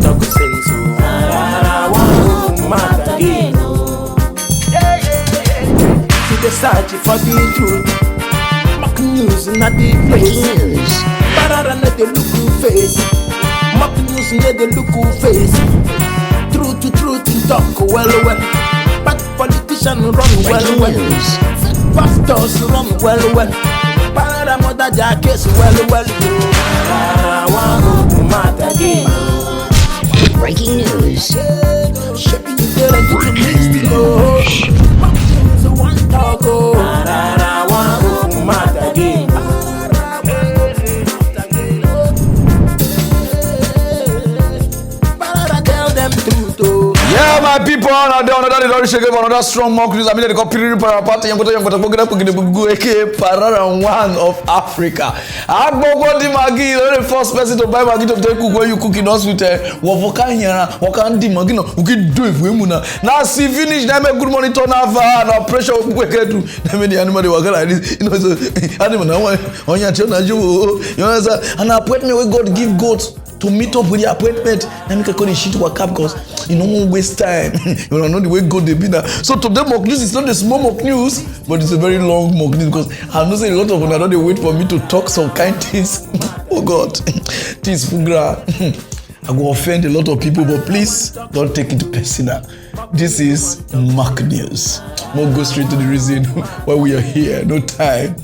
talk say so. To the search for the truth. Mock news not the place. Pararan the look face. Mock news not the look face. Truth to truth in talk well. But politicians run well. Pastors run well. Pararan mother jackets well. Breaking news. Shaping the one talk. Tell them truth. Yeah, my people, another strong mock news. I mean, they call Pararan Pararan one of Africa. The first person to buy Maggi to take cook where you cooking us with Wafokan here, Wakan Dimagino, who can do it with Muna. Now, see, finish, them a good money turn off and pressure we get to them the animal they work like this. You know, so animal on your children, you know, an appointment we God give goats to meet up with the appointment. Let me call the shit work up because you don't want to waste time. You don't know the way God they be now. So today mock news is not a small mock news, but it's a very long mock news because I know say a lot of them they wait for me to talk some kind things. Oh God, this fugra. I go offend a lot of people, but please don't take it personal. This is mock news. We'll go straight to the reason why we are here. No time.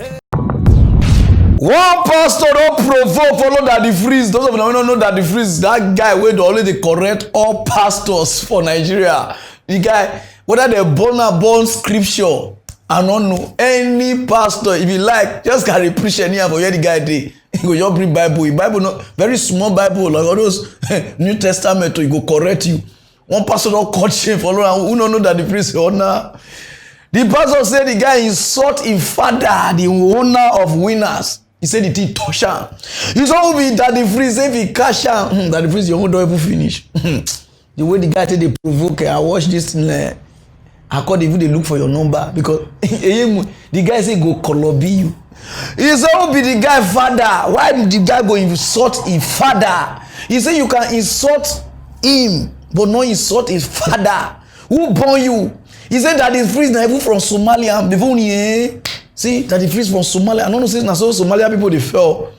One pastor don't provoke follow that the freeze. Those of them don't know that the freeze, that guy will already correct all pastors for Nigeria. The guy, whether they're born scripture, I don't know any pastor. If you like, just carry preach anyhow for where the guy did. He go just bring Bible. Bible not very small Bible like all those New Testament. He go correct you. One pastor don't cut shame follow and who don't know that the priest honor. The pastor said the guy insult his father, the owner of Winners. He said it touch am. You saw be that the freeze if he cash am. That the freeze your own don't even finish. The way the guy take they provoke, I watch this thing. I call the video look for your number because the guy say go colobi you. He said be the guy father. Why did the guy go insult his father? He said you can insult him, but not insult his father. Who born you? He said that the freeze na even from Somalia before he. See, that the freeze from Somalia. I don't know, say, na so Somalia people they fell.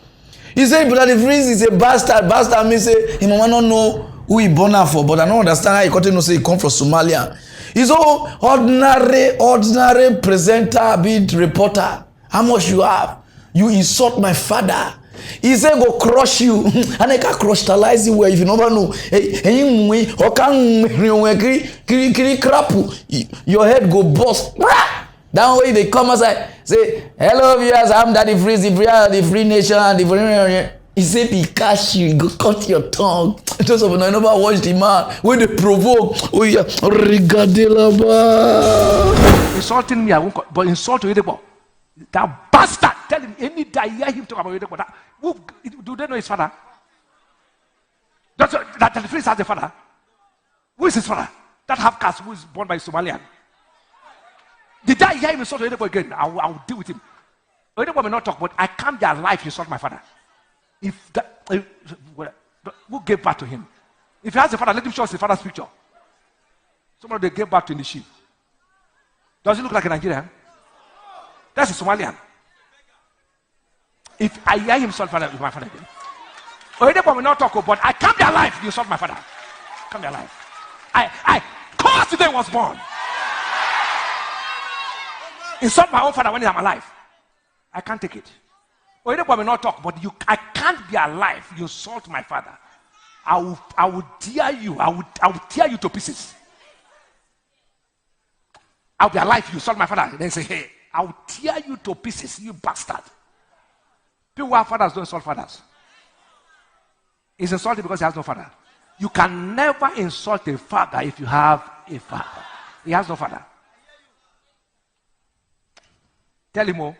He said, but that the freeze is a bastard. Bastard means say, him mama don't know who he born for, but I don't understand how he continue to say he come from Somalia. He's all ordinary presenter, big reporter. How much you have? You insult my father. He said, go crush you. And I can crushalize you if you never know. Your head go bust. That way they come outside, say, hello viewers, I'm Daddy Freeze, the free nation, the free. He said, he catch you, he go cut your tongue. Just of I never watched the man when they provoke. Oh yeah, regadelaba. Insulting me, I won't, but insult to Edebo. That bastard, tell him any day I hear him talk about Edebo. Do they know his father? That the Freeze has a father. Who is his father? That half caste who is born by Somalian. Did I hear him insult Edebo again? I will deal with him. Edebo may not talk, but I can't be alive to insult my father. If that, who gave birth to him? If he has a father, let him show us his father's picture. Somebody they gave birth to in the sheep. Does he look like a Nigerian? That's a Somalian. If I hear him insult my father again, Edebo may not talk, but I can't be alive to insult my father. I can't be alive. I caused today was born. Insult my own father when I'm alive. I can't take it. Edebo may not talk, but I can't be alive. You insult my father. I will tear you. I will tear you to pieces. I'll be alive. You insult my father. Then say, hey, I will tear you to pieces, you bastard. People who have fathers don't insult fathers. He's insulted because he has no father. You can never insult a father if you have a father. He has no father. Tell him, oh.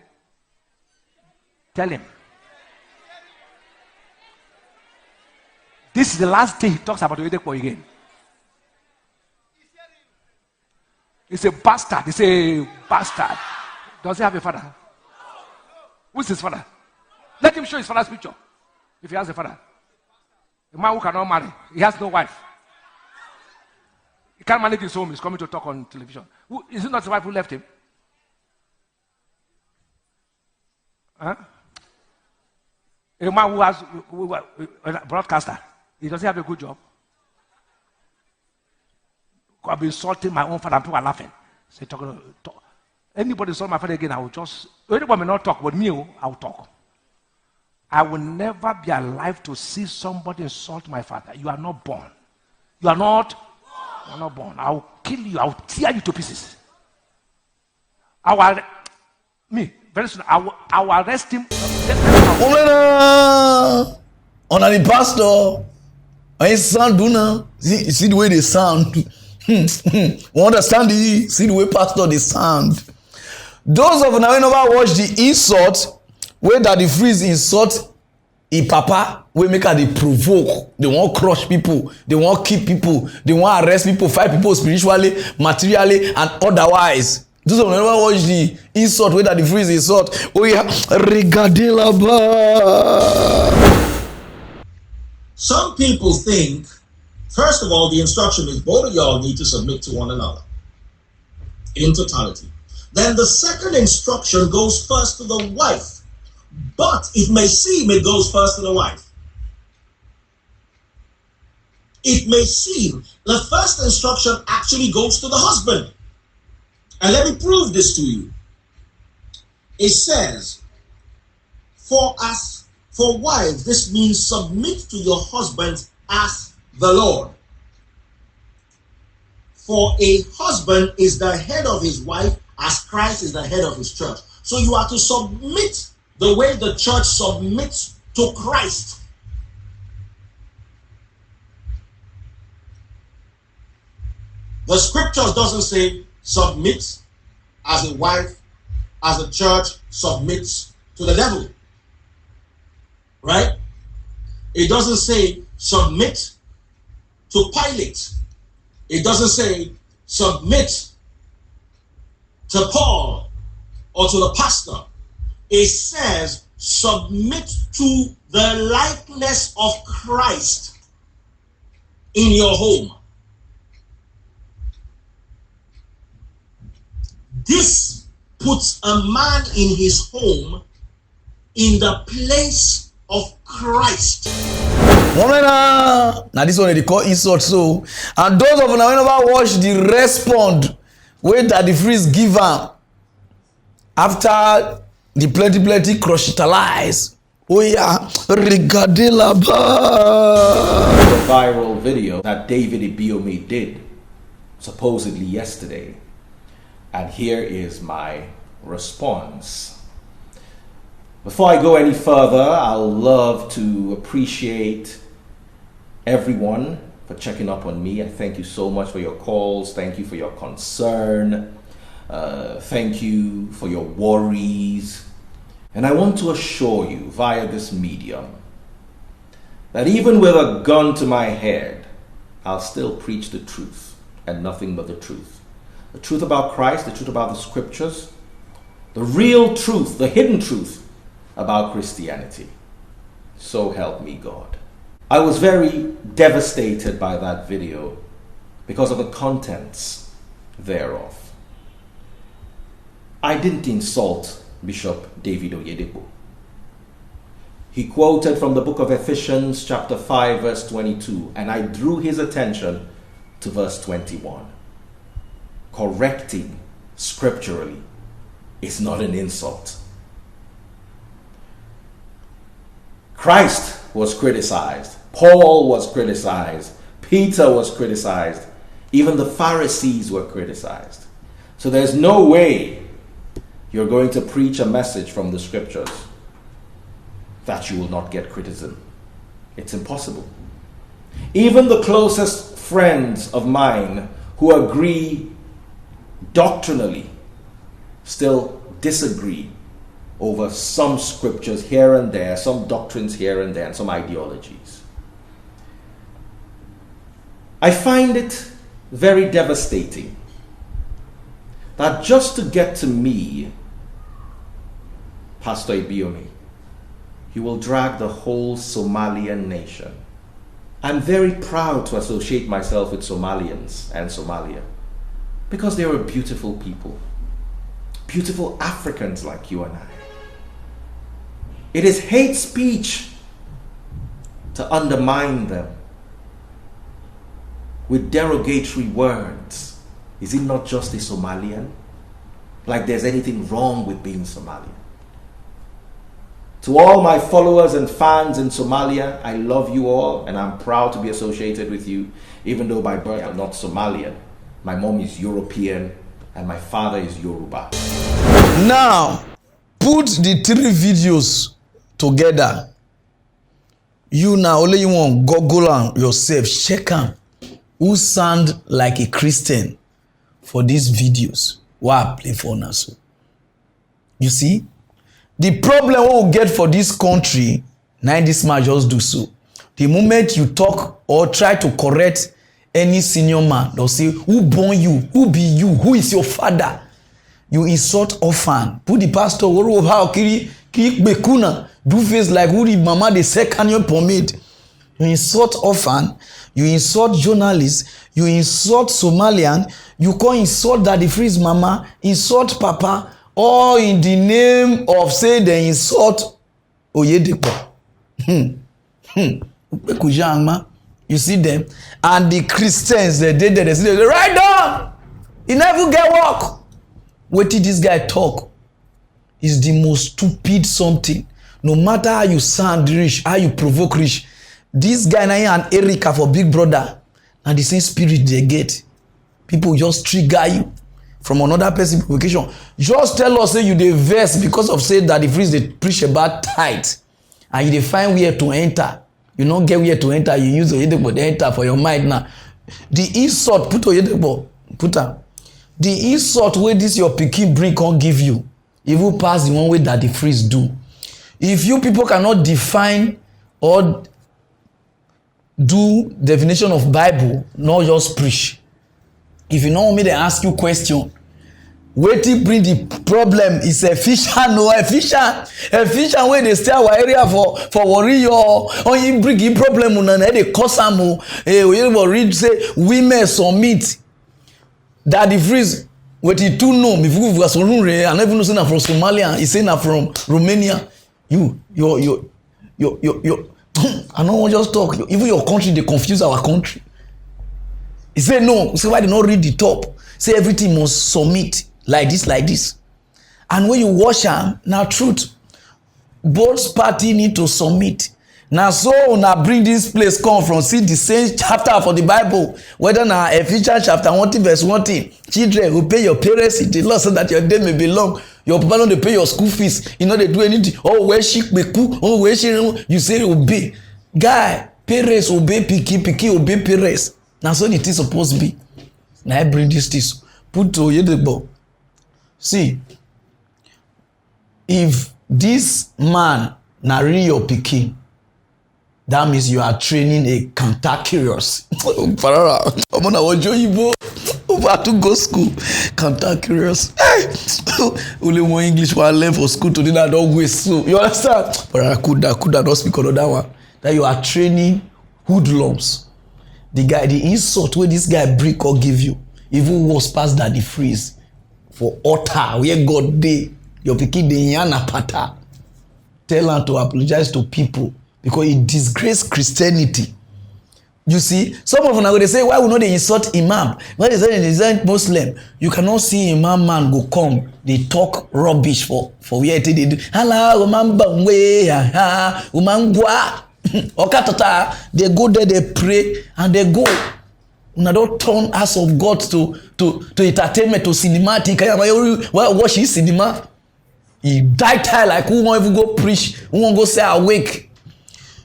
Tell him. This is the last day he talks about Edebo again. He's a bastard. He's a bastard. Does he have a father? Who's his father? Let him show his father's picture. If he has a father. A man who cannot marry, he has no wife. He can't manage his home, he's coming to talk on television. Is it not his wife who left him? Huh? A man who has a broadcaster, he doesn't have a good job. I've been insulting my own father and people are laughing. Say, talk. Anybody insult my father again, I will just, anybody may not talk, but me, I will talk. I will never be alive to see somebody insult my father. You are not born. You are not born. I will kill you. I will tear you to pieces. Very soon, I will arrest him. On the pastor, I sound see the way they sound. We understand see the way pastor they sound. Those of now never watch the insult where that the freeze insult papa we make her they provoke. They want crush people, they want kill people, they want arrest people, fight people spiritually, materially, and otherwise. Those of never watch the insult where that the freeze insult. Oh yeah, regardez là-bas. Some people think, first of all, the instruction is both of y'all need to submit to one another in totality. Then the second instruction goes first to the wife, but it may seem it goes first to the wife. It may seem the first instruction actually goes to the husband. And let me prove this to you. It says, for wives, this means submit to your husband as the Lord. For a husband is the head of his wife as Christ is the head of his church. So you are to submit the way the church submits to Christ. The scriptures doesn't say submit as a wife, as a church submits to the devil. Right? It doesn't say submit to Pilate. It doesn't say submit to Paul or to the pastor. It says submit to the likeness of Christ in your home. This puts a man in his home in the place of Christ. Now this one they call insult so. And those of you now never watch the respond where that the freeze give am after the plenty crushitalize. Oh yeah, regardez là-bas. The viral video that David Ibiome did supposedly yesterday. And here is my response. Before I go any further, I'd love to appreciate everyone for checking up on me. I thank you so much for your calls. Thank you for your concern. Thank you for your worries. And I want to assure you via this medium that even with a gun to my head, I'll still preach the truth and nothing but the truth. The truth about Christ, the truth about the scriptures, the real truth, the hidden truth about Christianity. So help me God. I was very devastated by that video because of the contents thereof. I didn't insult Bishop David Oyedepo. He quoted from the book of Ephesians chapter 5 verse 22, and I drew his attention to verse 21. Correcting scripturally is not an insult. Christ was criticized. Paul was criticized. Peter was criticized. Even the Pharisees were criticized. So there's no way you're going to preach a message from the scriptures that you will not get criticism. It's impossible. Even the closest friends of mine who agree doctrinally still disagree over some scriptures here and there, some doctrines here and there, and some ideologies. I find it very devastating that just to get to me, Pastor Ibiome, he will drag the whole Somalian nation I'm very proud to associate myself with Somalians and Somalia because they are beautiful people, beautiful Africans like you and I. It is hate speech to undermine them with derogatory words. Is it not just a Somalian? Like there's anything wrong with being Somalian. To all my followers and fans in Somalia, I love you all and I'm proud to be associated with you, even though by birth I'm not Somalian. My mom is European and my father is Yoruba. Now, put the 3 videos together. You now only you want Google am yourself, check them. Who sound like a Christian for these videos? Why I play for now? So you see, the problem we will get for this country, now this man just do so. The moment you talk or try to correct any senior man, they'll say, who born you? Who be you? Who is your father? You insult orphan. Put the pastor, how kiri bekuna, do face like who the mama the second your pomade. You insult orphan, you insult journalists, you insult Somalian, you call insult daddy freeze mama, insult papa, all in the name of say they insult Oyedepo. You see them, and the Christians they did they say right down. He never get work. What did this guy talk? Is the most stupid something. No matter how you sound rich, how you provoke rich, this guy and Erica for Big Brother and the same spirit they get. People just trigger you from another person provocation. Just tell us say you dey verse because of say that the freeze they preach about tithe and you dey find where to enter. You don't get where to enter. You use Oyedepo to enter for your mind now. The insult put Oyedepo put am. The insult where this your pikin bring can't give you. Even pass the one way that the freeze do. If you people cannot define or do definition of Bible, not just preach. If you know want me to ask you question, wetin bring the problem is efficient no efficient wey dey stay our area for worry your or you bring the problem una na dey cause am o we read say women submit that the freeze wetin too know me people for Sorunre and even know say na from Somalia, he say na from Romania. You I no wan just talk. Even your country dey confuse our country. He say no. Say why they not read the top? Say everything must submit like this. And when you watch am, na truth. Both party need to submit. Now so una bring this place come from see the same chapter for the Bible. Whether na Ephesians chapter 1 verse 1, children will pay your parents in the law so that your day may be long. Your papa don't pay your school fees. You know they do anything. Oh where she beku. Oh where she you say obey. Guy, parents obey piki obey parents. Now so it is supposed to be. Now I bring this put to Oyedepo. See, if this man na really your pikin, that means you are training a cantankerous. Pararan, I'm gonna watch you over to go school. Cantankerous. Only one English one learn for school today that don't waste. So you understand? Pararan could not speak on that one. That you are training hoodlums. The insult where this guy break or give you, even worse past that the freeze for utter where God dey your pikin dey yana pata. Tell her to apologize to people because it disgrace Christianity. You see, some of them they say why we not they insult imam? Why they say they insult Muslim? You cannot see imam man go come they talk rubbish for where they do. Hello, umam bangwe umam gwa. Okatota, they go there, they pray, and they go. Una don't turn house of God to entertainment, to cinematic. Watch his cinema. He die tired like who won't even go preach, who won't go say awake.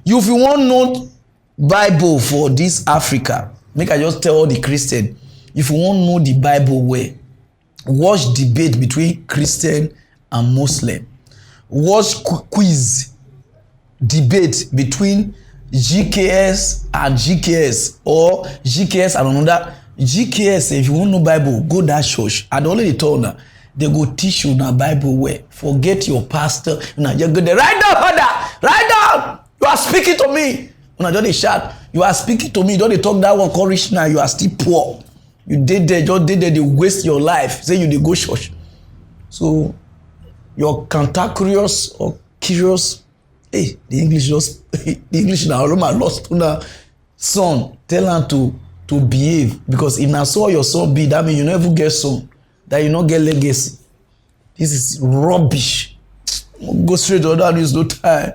If you want know Bible for this Africa, make I just tell all the Christian. If you want know the Bible way, watch debate between Christian and Muslim. Watch quiz. Debate between GKS and GKS or GKS and another GKS. If you want to know Bible, go that church. I don't already told her they go teach you na Bible way. Forget your pastor. Now you go there. Write down, father. Write down. You are speaking to me. When I just shout, You are speaking to me, don't they talk that one courage now, you are still poor. You did there, just did there, they waste your life. Say you dey go church. So you're cantankerous or curious. Hey, the English now all lost to the son. Tell am to behave, because if na so your son be, that means you never get son, that you not get legacy. This is rubbish. Go straight to other news, no time.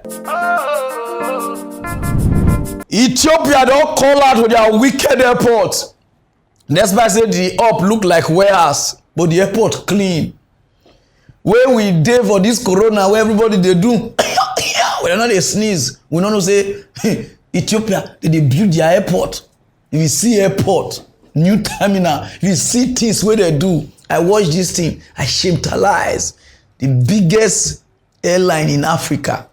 Ethiopia don't call out with their wicked airport. Despite say the up look like warehouse, but the airport clean. Where we dey for this corona, where everybody they do, we don't know they sneeze. We don't know say Ethiopia they build their airport. If you see airport, new terminal, if you see things where they do, I watch this thing, I shame-talize. The biggest airline in Africa.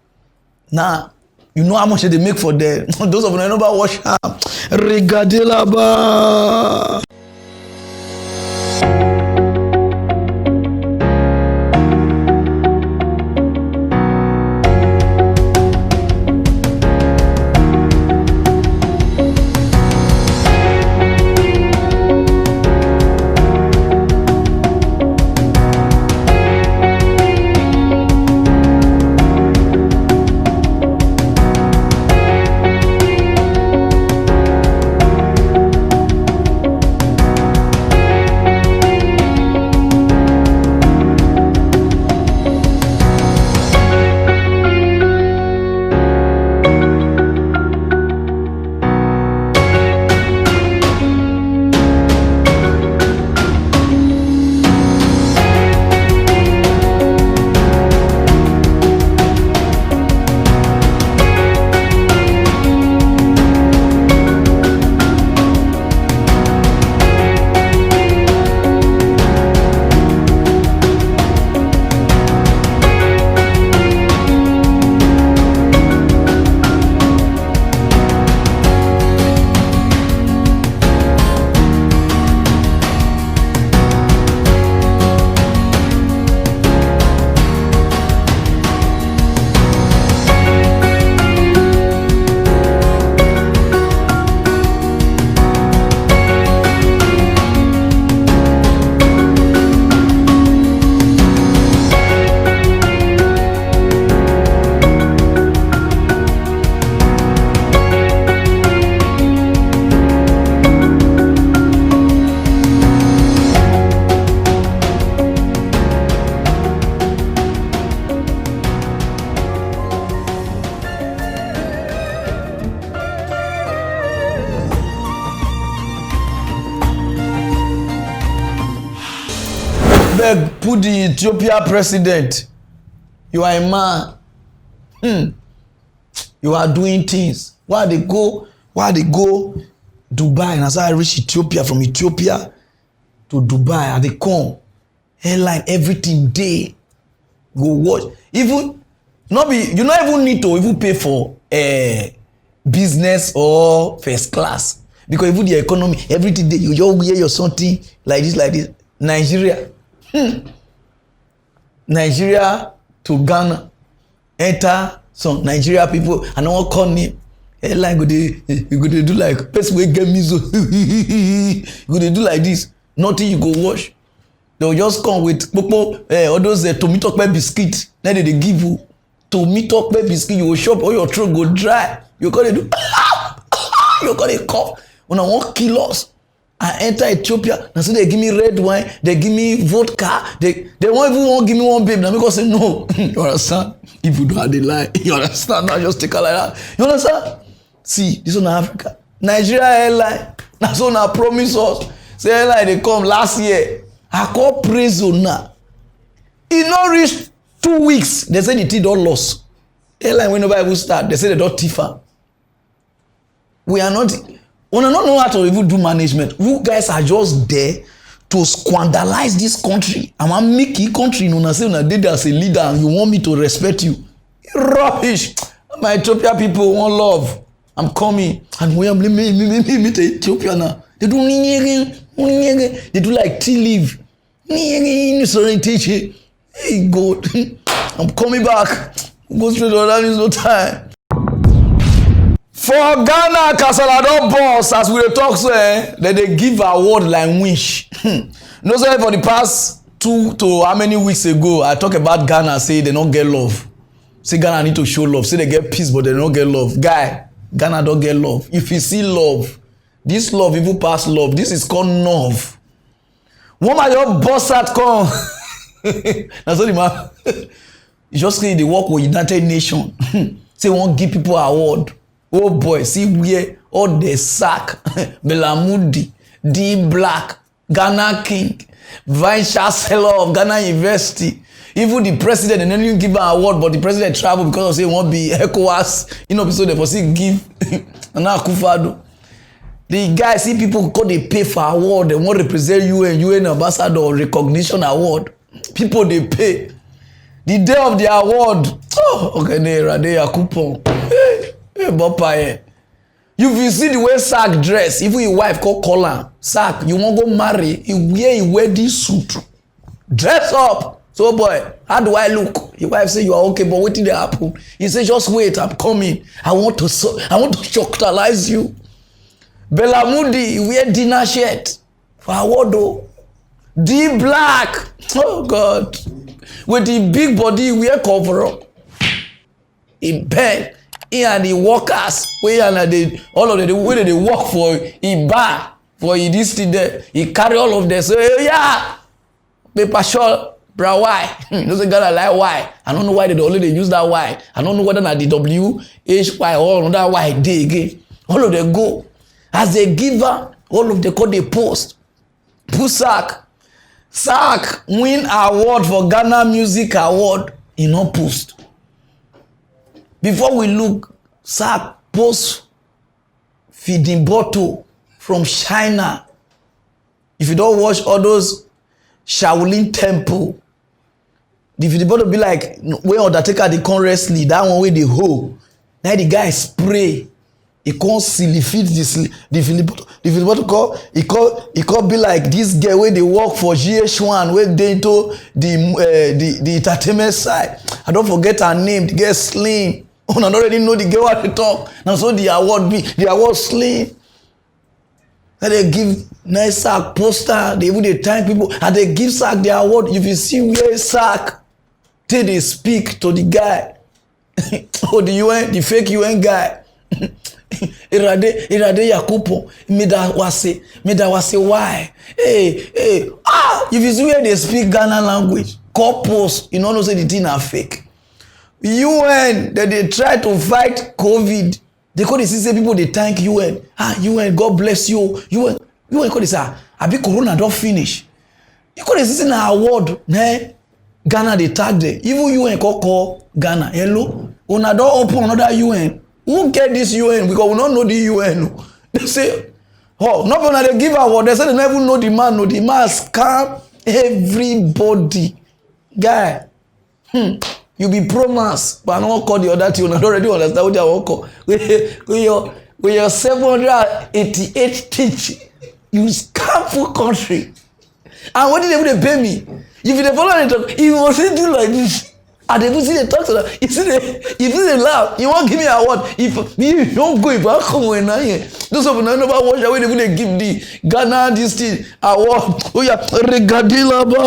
Now, you know how much they make for them. Those of you who never watch regardez là-bas. Beg, put the Ethiopia president. You are a man. You are doing things. Why they go Dubai? And as I reach Ethiopia, from Ethiopia to Dubai, and they come airline, everything day. Go watch. Even not be, you not even need to even pay for business or first class, because even the economy, everything day you just hear your something like this. Nigeria to Ghana, enter some Nigeria people, and I won't call name. Airline go dey do like person wey get measles. Go dey do like this. Nothing you go watch. They will just come with popo, all those tomato biscuit. Then they give you tomato biscuit. You go shop, all your throat go dry. You go dey do, you go dey cough. When I want kill us, I enter Ethiopia. Now so they give me red wine, they give me vodka. They won't even want give me one babe. Now because say no, you understand? If you don't have the lie, you understand? Now just take her like that. You understand? See, this one Africa, Nigeria airline. Now so now promise us. Say airline they come last year. I call praise now. It not reach 2 weeks. They say the thing don't lost. Airline whenever I will start, they say they don't tiffer. We are not. We don't know how to even do management. You guys are just there to squandalize this country. I'm a Mickey country. You say you did as a leader and you want me to respect you. Rubbish. My Ethiopia people want love. I'm coming. And we are me to Ethiopia now. They do like tea leaf. Hey God. I'm coming back. Go straight to that, is no time. For For Ghana, Kasala don boss as we dey talk so they give award like wish. No say for the past 2 to how many weeks ago I talk about Ghana say they no get love. Say Ghana need to show love. Say they get peace but they no get love. Guy, Ghana don't get love. If you see love, this love even pass love. This is called love. One man your boss at come. That's all the man. You just say they work with United Nations. Say won't give people award. Oh boy, see where all the sack, Belamudi, D Black, Ghana King, Vice Chancellor of Ghana University. Even the president, they didn't give an award, but the president travel because of say won't be ECOWAS. You know, so they for say give Nana Akufo-Addo. The guy see people call they pay for award. They want to represent UN ambassador or recognition award. People they pay. The day of the award, oh, okay, they are coupon. Hey, Bopa, if you see the way Sack dress, even your wife call her, Sack, you won't go marry, you wear a wedding suit. Dress up. So boy, how do I look? Your wife say you are okay, but what did happen? He say just wait, I'm coming. I want to choctalize you. Belamudi wear dinner shirt for award though. D Black, oh God, with the big body wear cover up. He beg. He and the workers, we and the all of the way they work for he bar for he this thing there. He carry all of them. So yeah, paper short, bra why? Doesn't gotta like why. I don't know why they only use that why. I don't know whether not the WHY or that why they again. All of them go as they give her. All of them call they post. Sack win award for Ghana Music Award in no post. Before we look, Sack post feeding bottle from China. If you don't watch all those Shaolin temple, the feeding bottle be like when Undertaker they come wrestling, that one way they hold. Now the guy spray, he can't silly feed the feeding bottle. The feeding bottle he call be like this girl where they work for GH1 where they into the entertainment side. I don't forget her name. The girl Slim. Oh, I already know the girl at the talk. Now so the award Slim. And they give nice Sack poster. They even they thank people. And they give Sack the award. If you see where Sack, till they speak to the guy. Oh, the UN, the fake UN guy. Irade Yakupo. Me that was why? Hey. If you see where they speak Ghana language, corpus, you know say the thing are fake. UN that they try to fight COVID. They call this say people they thank UN. UN, God bless you. UN call this I be Corona don't finish. You call this an award. Ghana they tag there. Even UN call Ghana. Hello, una don't open another UN. Who get this UN? Because we don't know the UN. They say, oh, not when they give award. They say they never know the man. No, the man scam everybody. Guy, you be promise, but I don't call the other thing. I don't already understand what they want call. With your 788 teaching, you scam full country. And what did they pay me? If you follow the talk, if you must do like this. And they see the talk to them. You see the laugh. You won't give me an award. If you don't go, if I come when I hear. Those of you know about watch away, they give the Ghana this thing award. Oh yeah, regadilaba.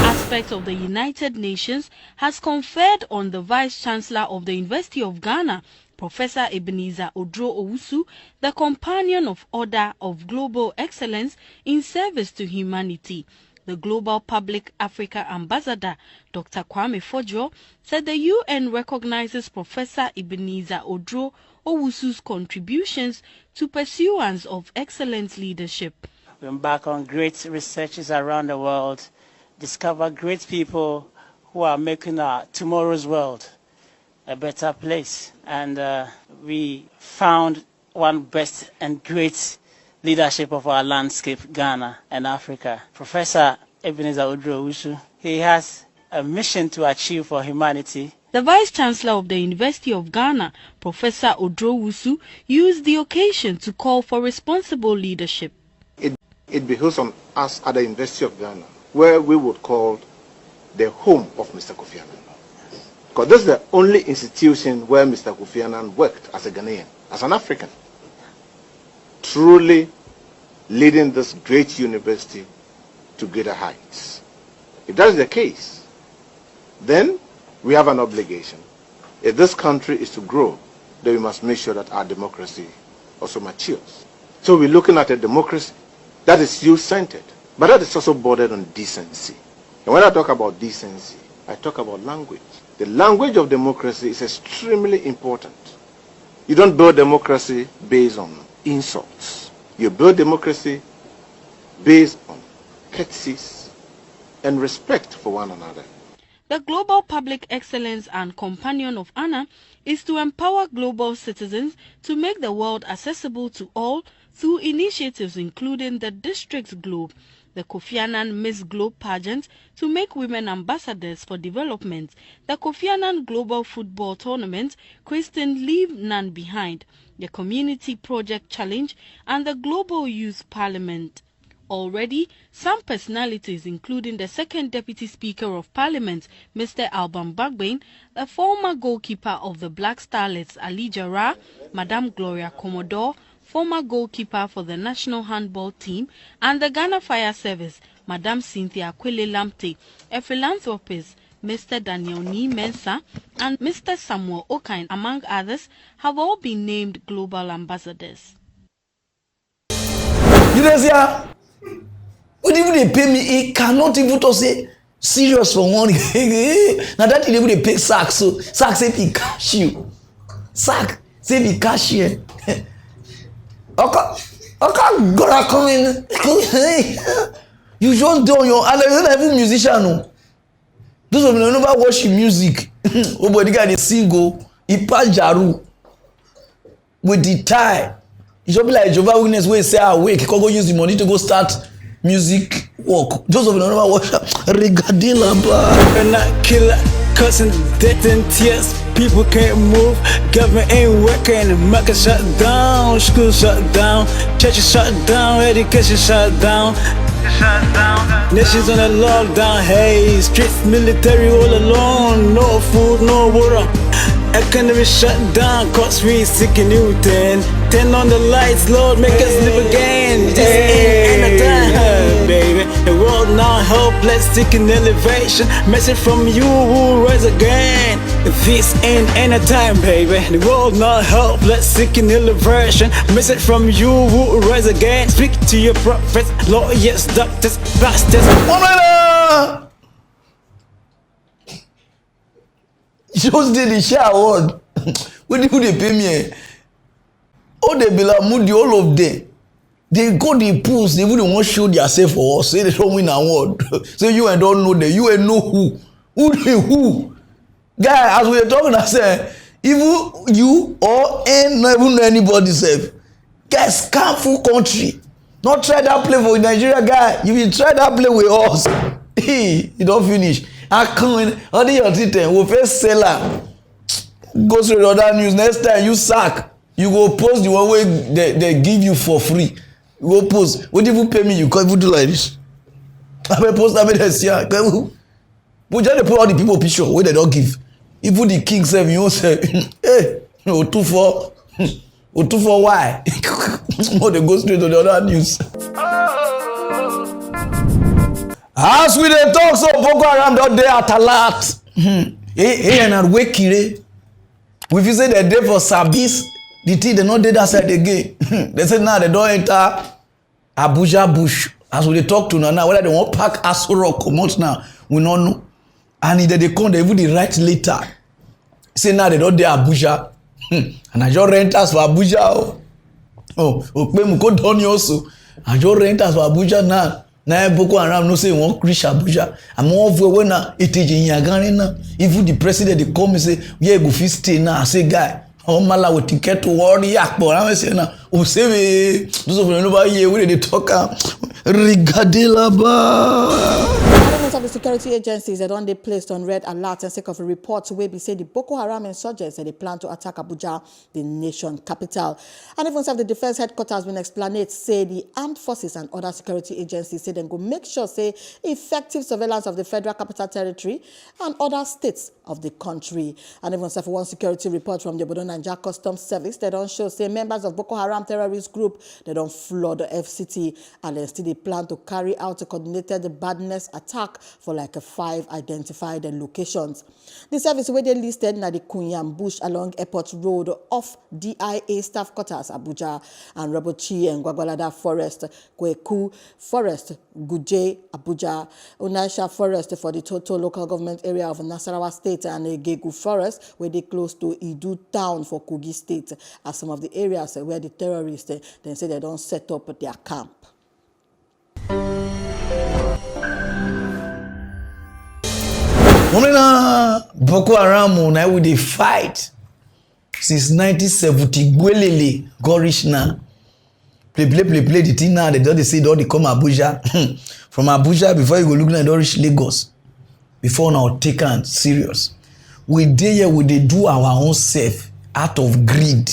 Aspect of the United Nations has conferred on the Vice Chancellor of the University of Ghana, Professor Ebenezer Odro Owusu, the Companion of Order of Global Excellence in Service to Humanity. The Global Public Africa Ambassador, Dr. Kwame Fojo, said the UN recognizes Professor Ebenezer Odro Owusu's contributions to pursuance of excellent leadership. We embark on great researches around the world, discover great people who are making our tomorrow's world a better place. And we found one best and great leadership of our landscape, Ghana and Africa. Professor Ebenezer Odro Owusu, he has a mission to achieve for humanity. The Vice Chancellor of the University of Ghana, Professor Odro Owusu, used the occasion to call for responsible leadership. It behooves on us at the University of Ghana, where we would call the home of Mr. Kofi Annan. Because this is the only institution where Mr. Kofi Annan worked as a Ghanaian, as an African, truly leading this great university to greater heights. If that is the case, then we have an obligation. If this country is to grow, then we must make sure that our democracy also matures. So we're looking at a democracy that is youth-centered, but that is also bordered on decency. And when I talk about decency, I talk about language. The language of democracy is extremely important. You don't build democracy based on insults. You build democracy based on courtesies and respect for one another. The Global Public Excellence and Companion of Honor is to empower global citizens to make the world accessible to all through initiatives including the District's Globe, the Kofi Annan Miss Globe pageant to make women ambassadors for development, the Kofi Annan Global Football Tournament, Christian Leave None Behind, the Community Project Challenge, and the Global Youth Parliament. Already, some personalities, including the second Deputy Speaker of Parliament, Mr. Alban Bagbane, the former goalkeeper of the Black Starlets, Ali Jarrah, Madame Gloria Commodore, former goalkeeper for the national handball team, and the Ghana Fire Service, Madame Cynthia Kwele Lamptey, a philanthropist, Mr. Daniel Nee Mensah, and Mr. Samuel Okain, among others, have all been named global ambassadors. You know, see, what even they pay me, it cannot even to say serious for one. Now that even they pay sack, so sack say he cash you. Sack say he cash you. Okay, gonna come in. You just do your and you're not even musician. No. Those of you never watch music. Oh boy, the guy they single, he pass Jaru with the tie. It should be like Jehovah's Witness where he say awake, he can go use the money to go start music work. Those of you never watch Regadilla bar. Not killer, cussing, death and tears. People can't move, government ain't working, the market shut down, school shut down, churches shut down, education shut down. Nations on a lockdown, hey, streets military all alone, no food, no water. Economy shut down, cause we sick in Newton. Turn on the lights, Lord, make us live again. This ain't a time, baby. The world now helpless, seeking elevation. Message from you who rise again. This ain't a time, baby. The world now helpless, seeking elevation. Message from you who rise again. Speak to your prophets, lawyers, doctors, pastors. Just did the share award. What do they pay me? All they be like moody, all of them. They go the pools, they wouldn't want to show themselves for us. Say they don't win an award. So you and don't know them. You and know who. Who? Guy, as we are talking, I say, even you or not even know anybody self. Guys, scam full country. Not try that play for Nigeria, guy. You will try that play with us. You don't finish. I come in, all the your thing, we first seller. Go through the other news. Next time you sack, you go post the one way they give you for free. You go post. What if you pay me? You can't even do like this. I may post that this year. But just put all the people picture where they don't give. Even the king say, you say, hey, no, 2-4. Oh, 2-4 why? Oh, they go straight to the other news. As we dey talk, so Boko Haram don dey at alert. And wake kire. We feel say they dey for Sabis, the thing they not dey that side again. They say now they don't enter Abuja bush. As we dey talk to now, whether they want pack Aso Rock comot now, we not know. And if they come, they even dey write later. Say now they don't dey Abuja. And I just rent us for Abuja. Oh, Okpemuko done also. I just rent us for Abuja now. Now Boko Haram no say won't reach Abuja. I'm all for when it is in Yagana. Even the president they come and say, yeah, go fit stay now. I say, guy, how mala with ticket to worry yak, but I say now, Osebe, those of you know about here, where they talk, Rigadelaba. Elements of the security agencies that they placed on red alert and sake of a report where be say the Boko Haram insurgents that they plan to attack Abuja, the nation capital. And even the defense headquarters been explained, say the armed forces and other security agencies say they go make sure say effective surveillance of the federal capital territory and other states of the country. And even one security report from the Obodo Naija Customs Service, they don't show say members of Boko Haram terrorist group, they don't flood the FCT and they still plan to carry out a coordinated badness attack for like 5 identified locations. The service where they listed na the Kunyam Bush along Airport Road off DIA staff quarters Abuja and Robochi and Gwagwalada Forest, Kweku Forest, Guje Abuja, Unaisha Forest for the total local government area of Nasarawa State and Gegu Forest where they close to Idu Town for Kogi State as some of the areas where the terrorists then say they don't set up their camp. Womena Boko Haram na we dey fight since 1970. Gwelele Gorishna. Play the thing now. They don't say they come Abuja. From Abuja before you go look like they reach Lagos. Before now take and serious. We dey here, we dey do our own self out of greed.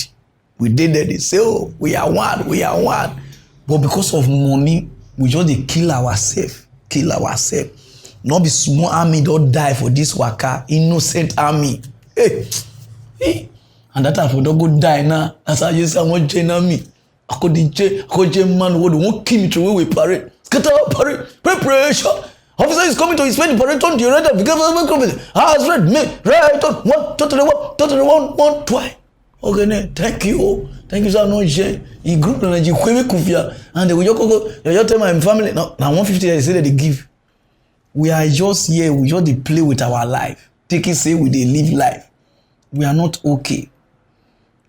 We dey there, they say, oh, we are one. But because of money, we just dey kill ourselves. Not be small army don't die for this waka. Innocent army. Hey. And that time for don't go die now. That's how you say I want Jane army. I could man won't kill me to where we parade. Scatter parade. Preparation. Officer is coming to inspect the parade on the radar because has read me right on one totally one twice. Okay, thank you so much. You group and you kufia and they will just tell my family now 150 they say that they give. We are just here, we just dey play with our life. Take it say we dey live life. We are not okay.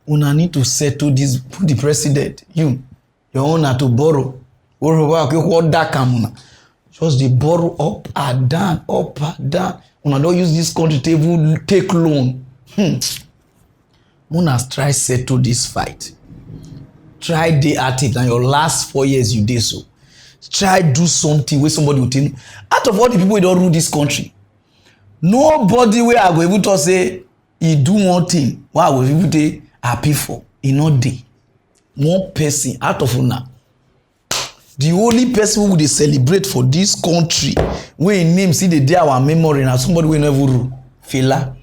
Una need to settle this, put the president, your owner to borrow. Just dey borrow up and down. Una don't use this country to even take loan. Una try settle this fight. Try dey active. Now your last 4 years you did so. Try do something where somebody will tell you. Out of all the people who don't rule this country, nobody where I go able to say he do one thing. What I go able to happy for? He not day. One person out of una. The only person who they celebrate for this country, where name see the day our memory now somebody will never rule. Fela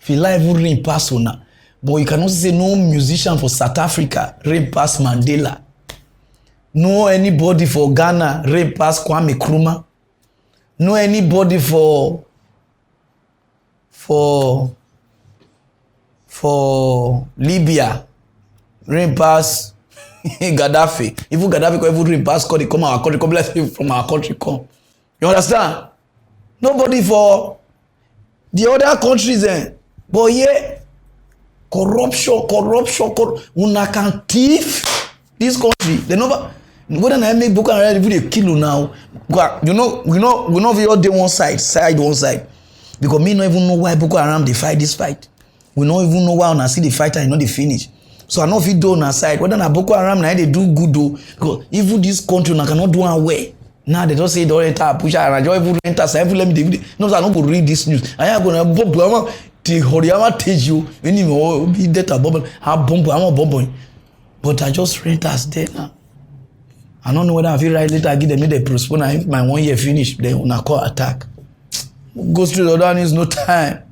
even reign pass una. But you cannot say no musician for South Africa reign pass Mandela. No anybody for Ghana reign pass Kwame Nkrumah. No anybody for Libya reign pass Gaddafi. Even Gaddafi can even reign pass call they come our country, come let's from our country come. You understand? Nobody for the other countries but yeah, corruption. Una can thief this country. They never. Whether I make Boko Haram they kill you now. We all day one side. Because me not even know why Boko Haram they fight this fight. We don't even know why I see the fight and they finish. So I know if you do on our side, whether na Boko Haram now they do good though. Because even this country now cannot do one way. Now they don't say don't enter Abuja and I don't even enter. So every let me no, I don't go read this news. I am gonna bomb the Horiama teach you anymore be that a bomb. I bomb. I'm a bomb. But I just rent us there now. I don't know whether I feel right later I give them the postpone and if my 1 year finish, then on a call attack. Go straight to the other news, no time.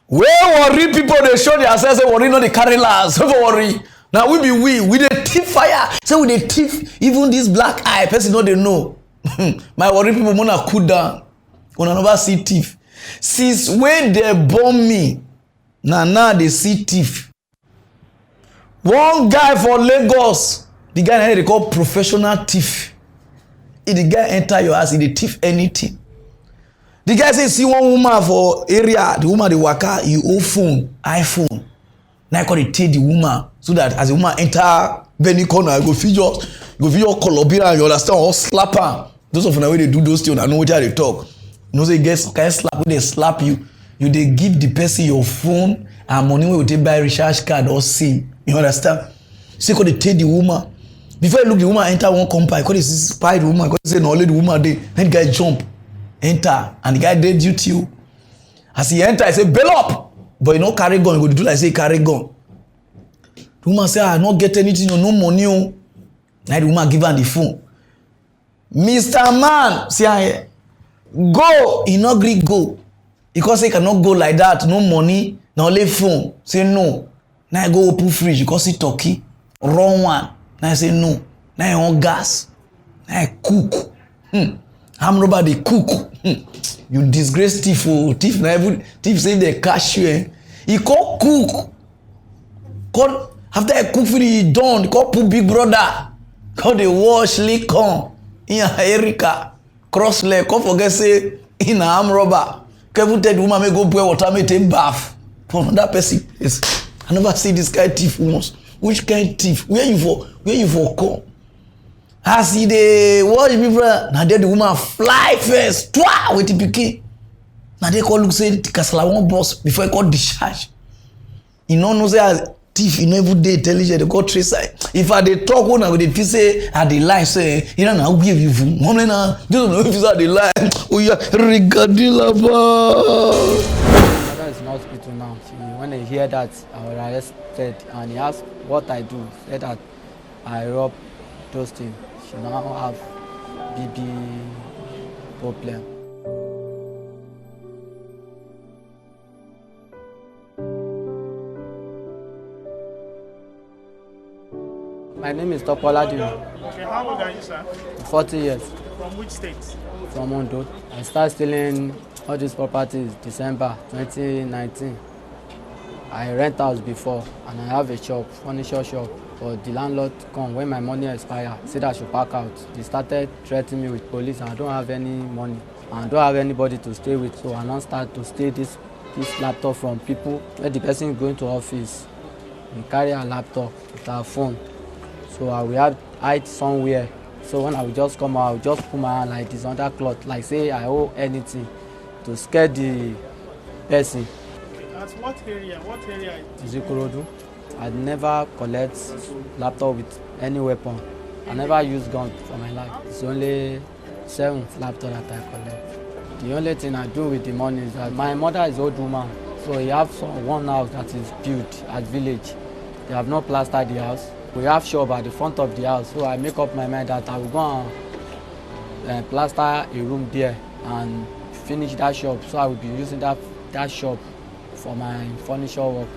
Where worry people they show themselves say worry not the carry last. Don't worry. Now we the thief fire. So we the thief even this black eye person no they know. My worry people wanna cool down. Wanna never see thief. Since when they bomb me, now they see thief. One guy for Lagos. The guy they call professional thief. If the guy enter your house, he dey thief anything. The guy say see one woman for area, the woman dey waka, you own phone, iPhone. Now I call they take the woman so that as the woman enter any corner, go feel your colobina and you understand or slap her. Those of them way they do those things, I know what they talk. You know say get kind slap when they slap you, they give the person your phone and money when you take buy recharge card or SIM. You understand? Say could they take the woman. Before you look the woman enter one compound, could they spy the woman, could they say no only the woman dey. Then the guy jump, enter, and the guy dey duty. As he enter, he say bail up. But you no carry gun, you go do like say carry gun. The woman say, I not get anything, no money. Now the woman give her the phone. Mr. Man, say, go. He not agree go. Because he cannot go like that, no money, no only phone. Say no. Now I go open fridge, because see turkey, wrong one. Now I say no. Now I want gas. Now I cook. I'm nobody cook. You disgrace thief. Oh. Thief na every thief say they catch you. He call cook. Call after I cook finish, he done. He call put big brother. Call the wash lick on. In Erica cross leg. Come forget say in a arm rubber. Kevin tell the woman may go boil water, may take bath. For another person. Yes. I never see this guy thief once. Which kind thief? Where you for come? As he dey watch people, now there the woman fly first, twa with the pikin. Now they call look say the kasala one boss before he call discharge. He no know say as thief, he no even dey intelligent. They call trace side. If I dey talk one, I go dey feel say I dey lie. Say you know now give you food. One na just know if I dey lie. Oh yeah, regadilla ba. My is in hospital now. When they hear that I was arrested and he asked what I do, said that I rob those things. She now have BB problem. My name is Topola Dino. Okay, how old are you, sir? 40 years. From which state? From Ondo. I started stealing all these properties December 2019. I rent house before and I have a shop, furniture shop. But the landlord come when my money expire, said I should pack out. They started threatening me with police and I don't have any money. And I don't have anybody to stay with, so I now start to stay this laptop from people. When the person is going to office, we carry a laptop with our phone. So I will have hide somewhere. So when I will just come out, I will just put my hand like this under cloth, like say I owe anything to scare the person. At what area? What area? Zikorodu. I never collect laptop with any weapon. I never use gun for my life. It's only 7 laptop that I collect. The only thing I do with the money is that my mother is an old woman, so he have one house that is built at village. They have not plastered the house. We have shop at the front of the house, so I make up my mind that I will go and plaster a room there and finish that shop. So I will be using that shop for my furniture work.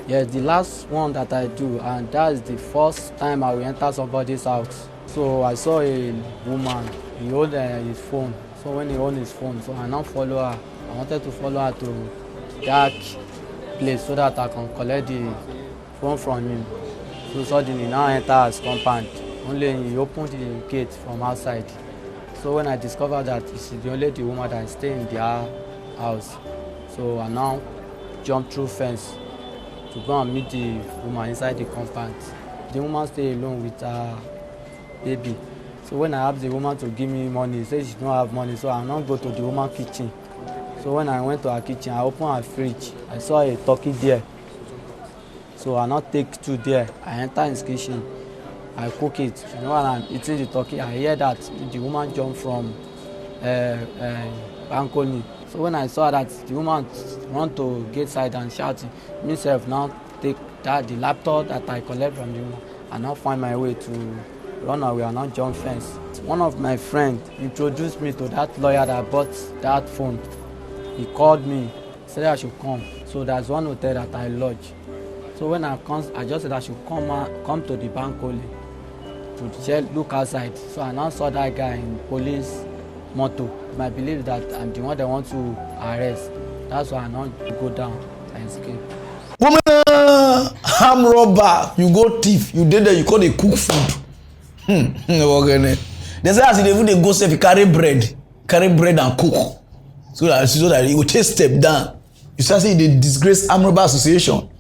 Yes, the last one that I do, and that is the first time I will enter somebody's house. So I saw a woman, he owned his phone. So when he owned his phone, so I now follow her. I wanted to follow her to that place so that I can collect the phone from him. So suddenly now I enter his compound. Only he opened the gate from outside. So when I discovered that it's the only woman that stay in their house, so I now jump through fence to go and meet the woman inside the compound. The woman stay alone with her baby. So when I asked the woman to give me money, she said she don't have money, so I now go to the woman's kitchen. So when I went to her kitchen, I opened her fridge. I saw a turkey there. So I now take 2 there. I enter his kitchen. I cook it. You know, when I'm eating the turkey, I hear that the woman jump from balcony. So when I saw that the woman run to gate side and shouting, myself now take the laptop that I collect from the woman and now find my way to run away and not jump fence. One of my friends introduced me to that lawyer that bought that phone. He called me, said I should come. So there's one hotel that I lodge. So when I come, I just said I should come to the balcony to look outside. So I now saw that guy in police motor. I believe that I'm the one they want to arrest. That's why I now go down and escape. Woman, arm robber, you go thief, you did there, you call they cook food. They say as they go safe, you carry bread and cook. So that you go take step down. You start saying the disgrace arm robber association.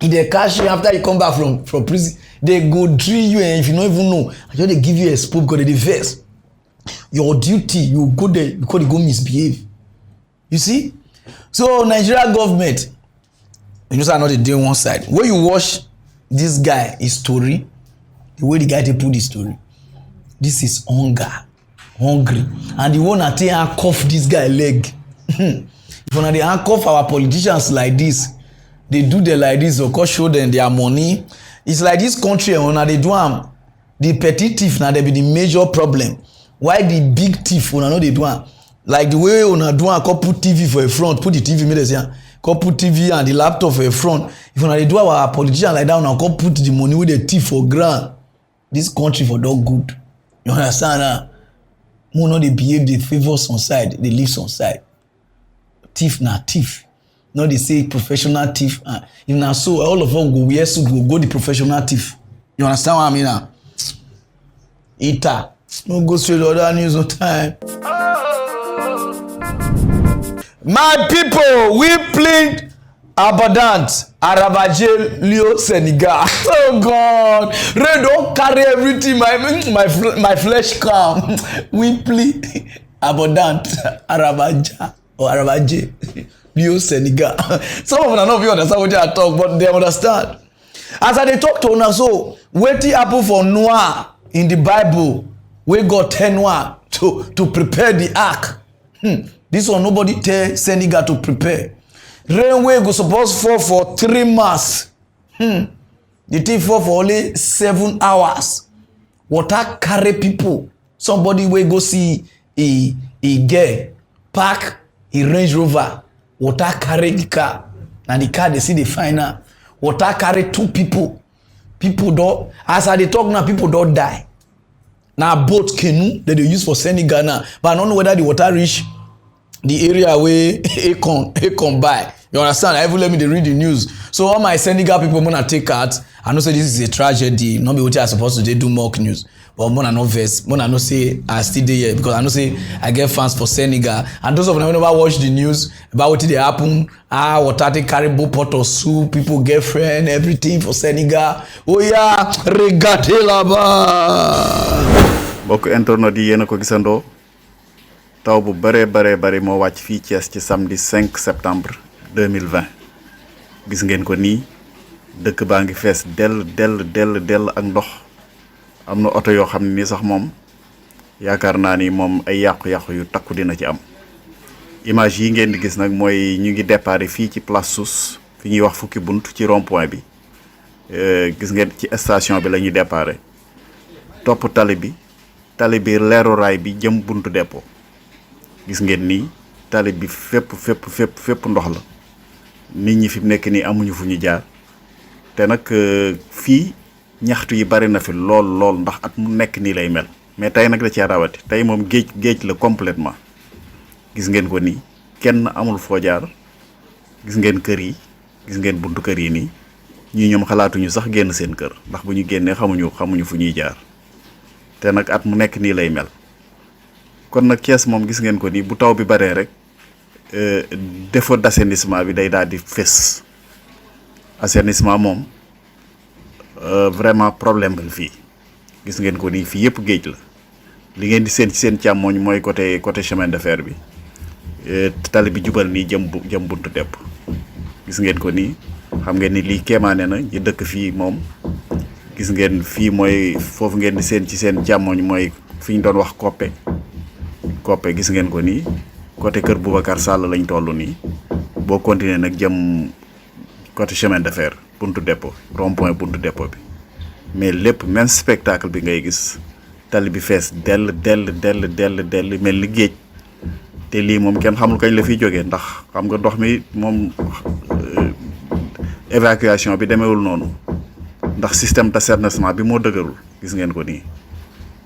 If they catch you after you come back from prison, they go drill you, and if you don't even know, I just they give you a spoon because they vex. Your duty, you go there because you go misbehave. You see? So Nigeria government, you know, say not doing one side. When you wash this guy, his story, the way the guy they put the story, this is hungry, and the one that handcuff this guy leg. If one they handcuff our politicians like this, they do them like this, of course show them their money. It's like this country, when they do am, the petty thief now they be the major problem. Why the big thief when I know they do am? Like the way when I do am, come put TV for a front, put the TV make them say, come put TV and the laptop for a front. If when they do our politicians like that, now come put the money with the thief for ground. This country for dog good. You understand now? More not they behave, they favor some side, they leave some side. Thief na thief. No, they say professional thief. If na so, all of us go wear suit, go the professional thief. You understand what I mean now? Ita. No go straight to other news on time. My people, we plead abundant Aravaje Leo Senegal. Oh God, rain don't carry everything. My flesh come. We plead abundant Aravaja or Aravaje Leo Senegal. Some of them don't even understand what they are talking, but they understand. As I talk to una so, wetin happen for Noah in the Bible, we got 10 Noah to prepare the ark. This one nobody tell Senegal to prepare. Rain wey go suppose fall for 3 months. The thing fall for only 7 hours. Water carry people. Somebody wey go see a girl park a Range Rover. Water carry the car. Na the car they see the final. Water carry 2 people. People don't. As I dey talk now, people don't die. Now boat canoe that they use for Senegal now, but I don't know whether the water reach the area where Akon by. You understand? I even let me read the news. So all my Senegal people wanna take out. I know say this is a tragedy. Not be what I supposed to do mock news. But more no verse. More no say I still there here because I know say I get fans for Senegal. And those of them who never watch the news about what they happen, water they carry both pot of soup, people girlfriend, everything for Senegal. Oh yeah, regate là-bas. Bokk internet yi yéen a ko gisandoo taw bu bare moo wàcc fii Thiès ci samedi 5 septembre 2020 gis ngeen ko nii dëkk baa ngi fees dell ak ndox am na oto yoo xam ne nii sax moom yaakaar naa ni moom ay yàqu-yàqu yu takku dina ci am image yi ngeen di gis nag mooy ñu ngi déparé fii ci place Sousse fi ñuy wax fukki bunt ci rond point bi gis ngeen ci station bi la ñuy déparé topp tali bi leeru raay bi jëm buntu dépôt gis ngeen nii tali bi fépp ndox la nit ñi fi nekk nii amuñu fu ñu jaar te nag fii ñaxtu yi bari na fi lool ndax at mu nekk nii lay mel mais tey nag da cee rawati tey moom géej la complètement gis ngeen ko nii kenn amul foo jaar gis ngeen kër yi gis ngeen buntu kër yi nii ñii ñoom xalaatuñu sax génn seen kër ndax bu ñu génnee xamuñu fu ñuy jaar te nag at mu nekk nii lay mel kon nag Thiès moom gis ngeen ko nii bu taw bi baree rek défaut d'assainissement bi day daal di fés assainissement moom vraiment problème la fii gis ngeen ko nii fii yëpp géej la li ngeen di seen ci seen càmmooñ mooy côté chemin de fer bi tali bi jubal nii jëm buntu depp gis ngeen ko nii xam ngeen ni lii kéemaane na ñi dëkk fii moom gis ngeen fii mooy foofu ngeen di seen ci seen càmmooñ mooy fi ñu doon wax koppe gis ngeen ko nii côté kër Boubacar Sall lañ toll nii boo continuer nag jëm côté chemin de fer buntu dépôt rond point buntu dépôt bi mais lépp même spectacle bi ngay gis tali bi fees dell mel ni géej te lii moom kenn xamul kañ la fiy jógee ndax xam nga ndox mi moom évacuation bi demeewul noonu ndax système d'assainissement bi moo dëgërul gis ngeen ko nii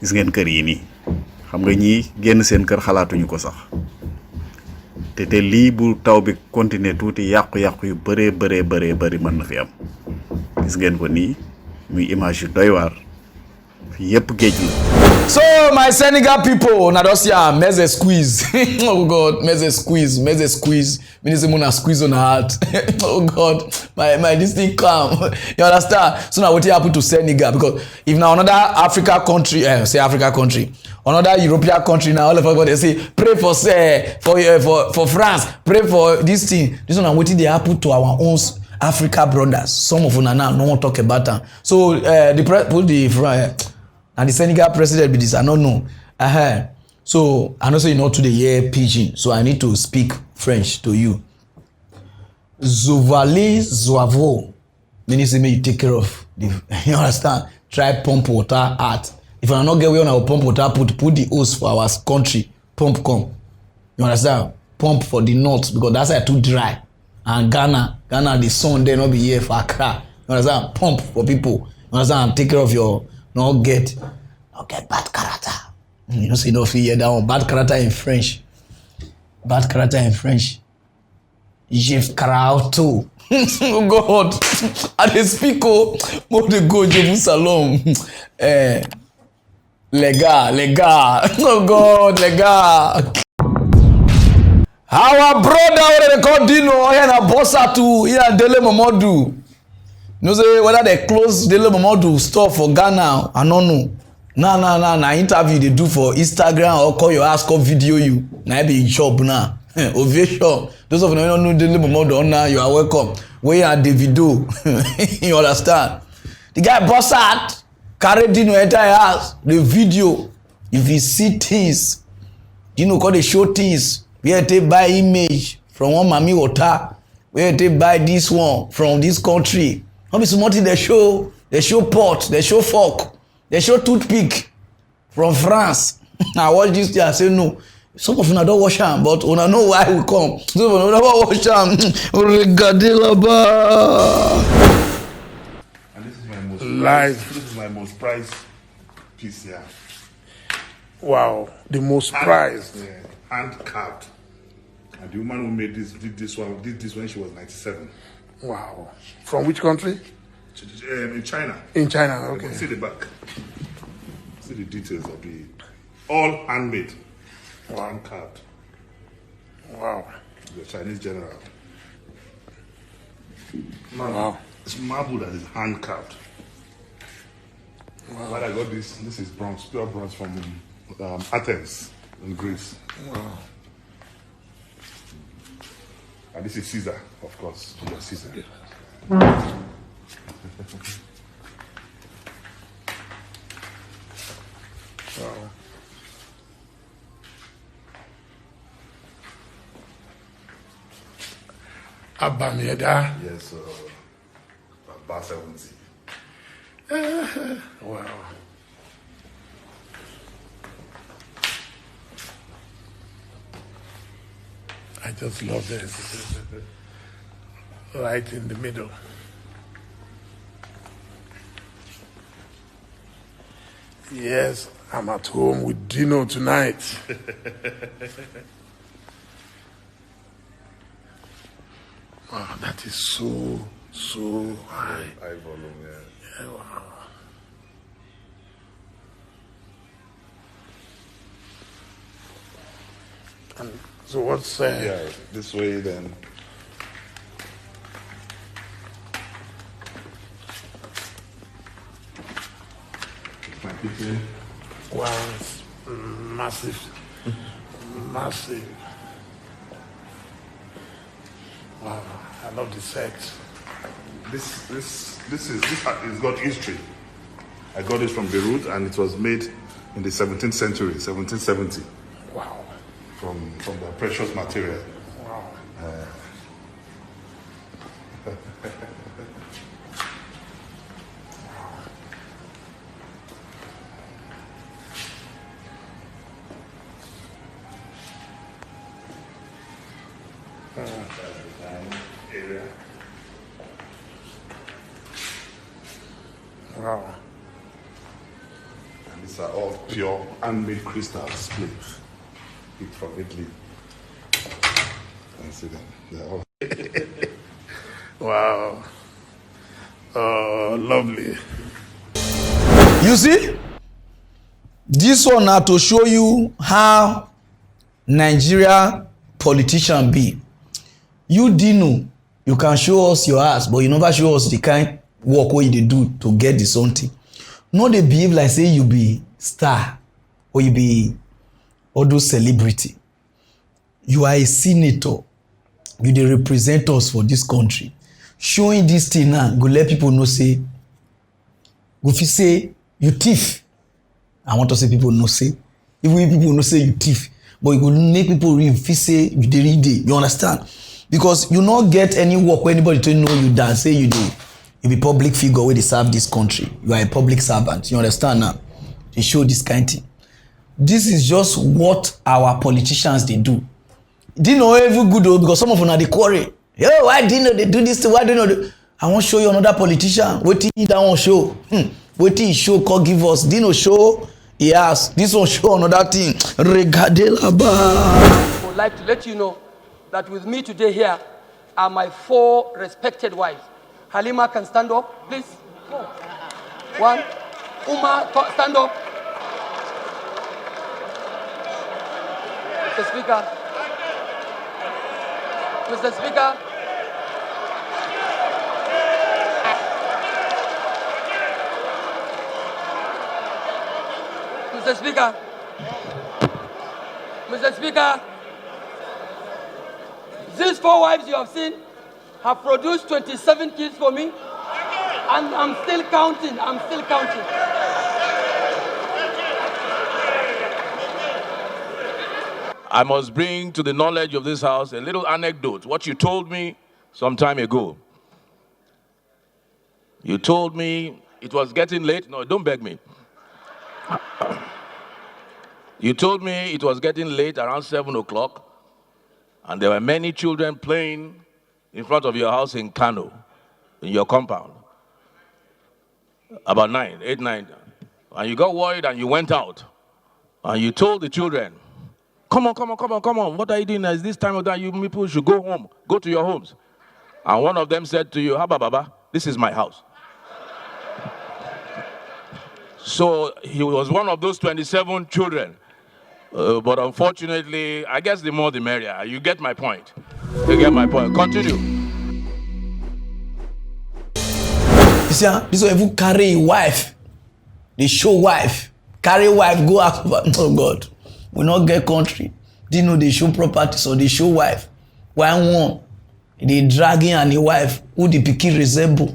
gis ngeen kër yi nii xam nga ñii génn seen kër xalaatuñu ko sax te lii bu taw bi continuer tuuti yàqu-yàqu yu bëree mën na fi am gis ngeen ko nii muy image yu doy waar fii yëpp géej la. So my Senegal people, na just ya meze squeeze. Oh God, meze squeeze. Means muna squeeze on heart. Oh God, my this thing calm. You understand? So now what happen to Senegal? Because if now another Africa country, another European country now, all of us they say pray for France, pray for this thing. This one waiting they happen to our own Africa brothers. Some of una now no one talk about them. So and the Senegal president be this, I don't know. So I know say you know to the year pidgin, so I need to speak French to you. Zovali Zoavo. Meaning say you take care of the you understand? Try pump water out. If I not get where on our pump water, put the hose for our country, pump come. You understand? Pump for the north because that's like too dry. And Ghana, the sun there not be here for Accra. You understand? Pump for people. You understand? And take care of your not get bad character. You know, say no fear that one. Bad character in French. Bad character in French. Jeff Karauto. Oh God. I dey speak more dey go Jerusalem. Lega. Oh God, lega. Our brother wey dey call Dino here na bossa too. Here Dele Momodu. You know say whether they close Dele Momodu store for Ghana, I don't know. Na interview they do for Instagram or call your ass, call video you. Na be job now. Ovation. Those of you don't know Dele Momodu now, you are welcome. Where are Davido? You understand? The guy boss out, carry Dino enter your house. The video, if you see things, Dino call the show things. Where they buy image from one Mami Water. Where they buy this one from this country. Not be smart they show pot, they show fork, they show toothpick from France. I watch this thing, I say no. Some of you don't wash them, but una know why we come. Some of you never wash them. And this is my most live. This is my most prized piece here. Wow, the most prized. Yeah, hand carved. And the woman who made this did this when she was 97. Wow. From which country? In China. In China, okay. See the back. See the details of the all handmade. Wow. Hand carved. Wow. The Chinese general. Wow. It's marble that is hand carved. Wow. But I got this is bronze, pure bronze from Athens in Greece. Wow. And this is Caesar, of course. Julius Caesar. Wow. Abamieda. Yes, about 70. Wow. I just love this. Right in the middle. Yes, I'm at home with Dino tonight. Wow, that is so high. High volume, yeah. Yeah, wow. And so what's yeah, this way then. My kitchen. Wow, it's massive. Massive. Wow, I love the set. This has got history. I got it from Beirut and it was made in the 17th century, 1770. Wow. From the precious material. Wow. Area. Wow. And these are all pure handmade crystals, please. From Italy. And see them. They're all Wow. Oh, lovely. You see? This one now to show you how Nigeria politician be. You Dino, you can show us your ass, but you never show us the kind work what you do to get the something. No, they behave like say you be star or you be all those celebrity. You are a senator. You dey represent us for this country. showing this thing now go let people know say, go fit say you thief. I want to say people know say, even people know say you thief, but you go make people real fit say you dey read it. You understand? Because you not get any work where anybody to know you dance say you dey. You be public figure where they serve this country. You are a public servant. You understand now? They show this kind of thing. This is just what our politicians they do. Dino every good though, because some of them are the quarry. Yo, why Dino they do this? Why Dino? I want to show you another politician. What he that one show? What he show? Call give us. Dino show. Yes, this one show another thing. Regadelaba. I would like to let you know that with me today here are my 4 respected wives. Halima can stand up, please. 1. Uma, stand up. Mr. Speaker. Mr. Speaker. Mr. Speaker. Mr. Speaker. These 4 wives you have seen have produced 27 kids for me, and I'm still counting. I'm still counting. I must bring to the knowledge of this house a little anecdote. What you told me some time ago. You told me it was getting late. No, don't beg me. You told me it was getting late around 7 o'clock, and there were many children playing in front of your house in Kano, in your compound. About 8, 9. And you got worried and you went out. And you told the children, come on. What are you doing? Is this time of day? You people should go home. Go to your homes. And one of them said to you, Haba Baba, this is my house. So he was one of those 27 children. But unfortunately, I guess the more the merrier. You get my point. You get my point. Continue. You see, this one even carry a wife. They show wife. Carry wife, go ask. Oh God. We not get country. Didn't know they show property, so they show wife. One. They dragging and the wife. Who the pikin resemble?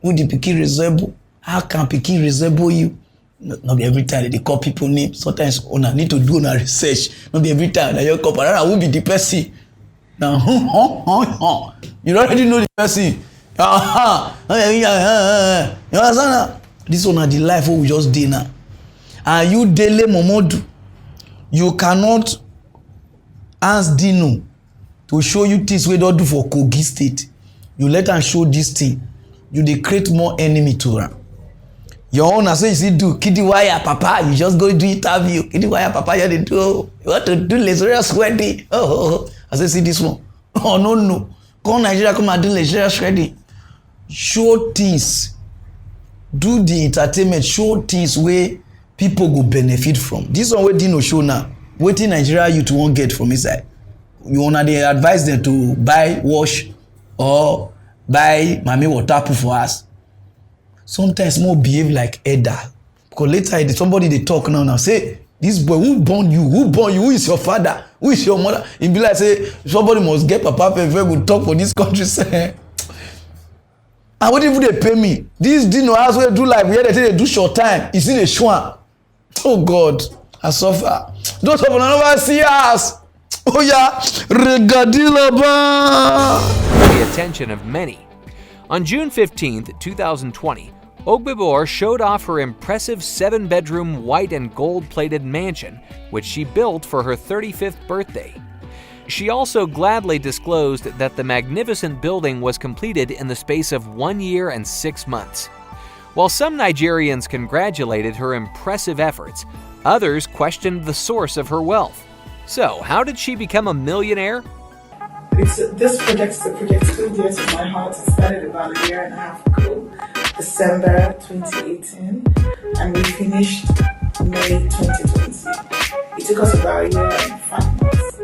Who the pikin resemble? How can pikin resemble you? Not be every time they call people names. Sometimes I need to do a research. Not be every time that you call Pararan who be the person. Now, you already know the person. You understand? This one are the life we just did now. And you Dele Momodu, you cannot ask Dino to show you things we don't do for Kogi State. You let them show this thing. You dey create more enemy to her. Your own, as you see, do Kiddy Wire Papa. You just go do interview. Kiddy Wire Papa, you dey do. You want to do Nigeria sweaty. As you see this one. Oh no. Come Nigeria, come and do Nigeria sweaty. Show things. Do the entertainment. Show things where people go benefit from. This one where Dino show now. Waiting Nigeria you to won't get from inside. You wanna they advise them to buy wash or buy mami water for us. Sometimes more behave like Edda. Because later somebody they talk now say, this boy, who born you? Who is your father? Who is your mother? It be like say, somebody must get Papa Pepe will talk for this country. Say, and what if they pay me? This Dino house where do like where they do short time. You see the Schwan. Oh God, I suffer. Don't suffer, none of us see us. Oh yeah, regadilaba. The attention of many. On June 15th, 2020, Ogbibor showed off her impressive 7-bedroom white and gold-plated mansion, which she built for her 35th birthday. She also gladly disclosed that the magnificent building was completed in the space of 1 year and 6 months. While some Nigerians congratulated her impressive efforts, others questioned the source of her wealth. So, how did she become a millionaire? This project is a project still dear to my heart. It started about a year and a half ago, December 2018, and we finished May 2020. It took us about a year and 5 months.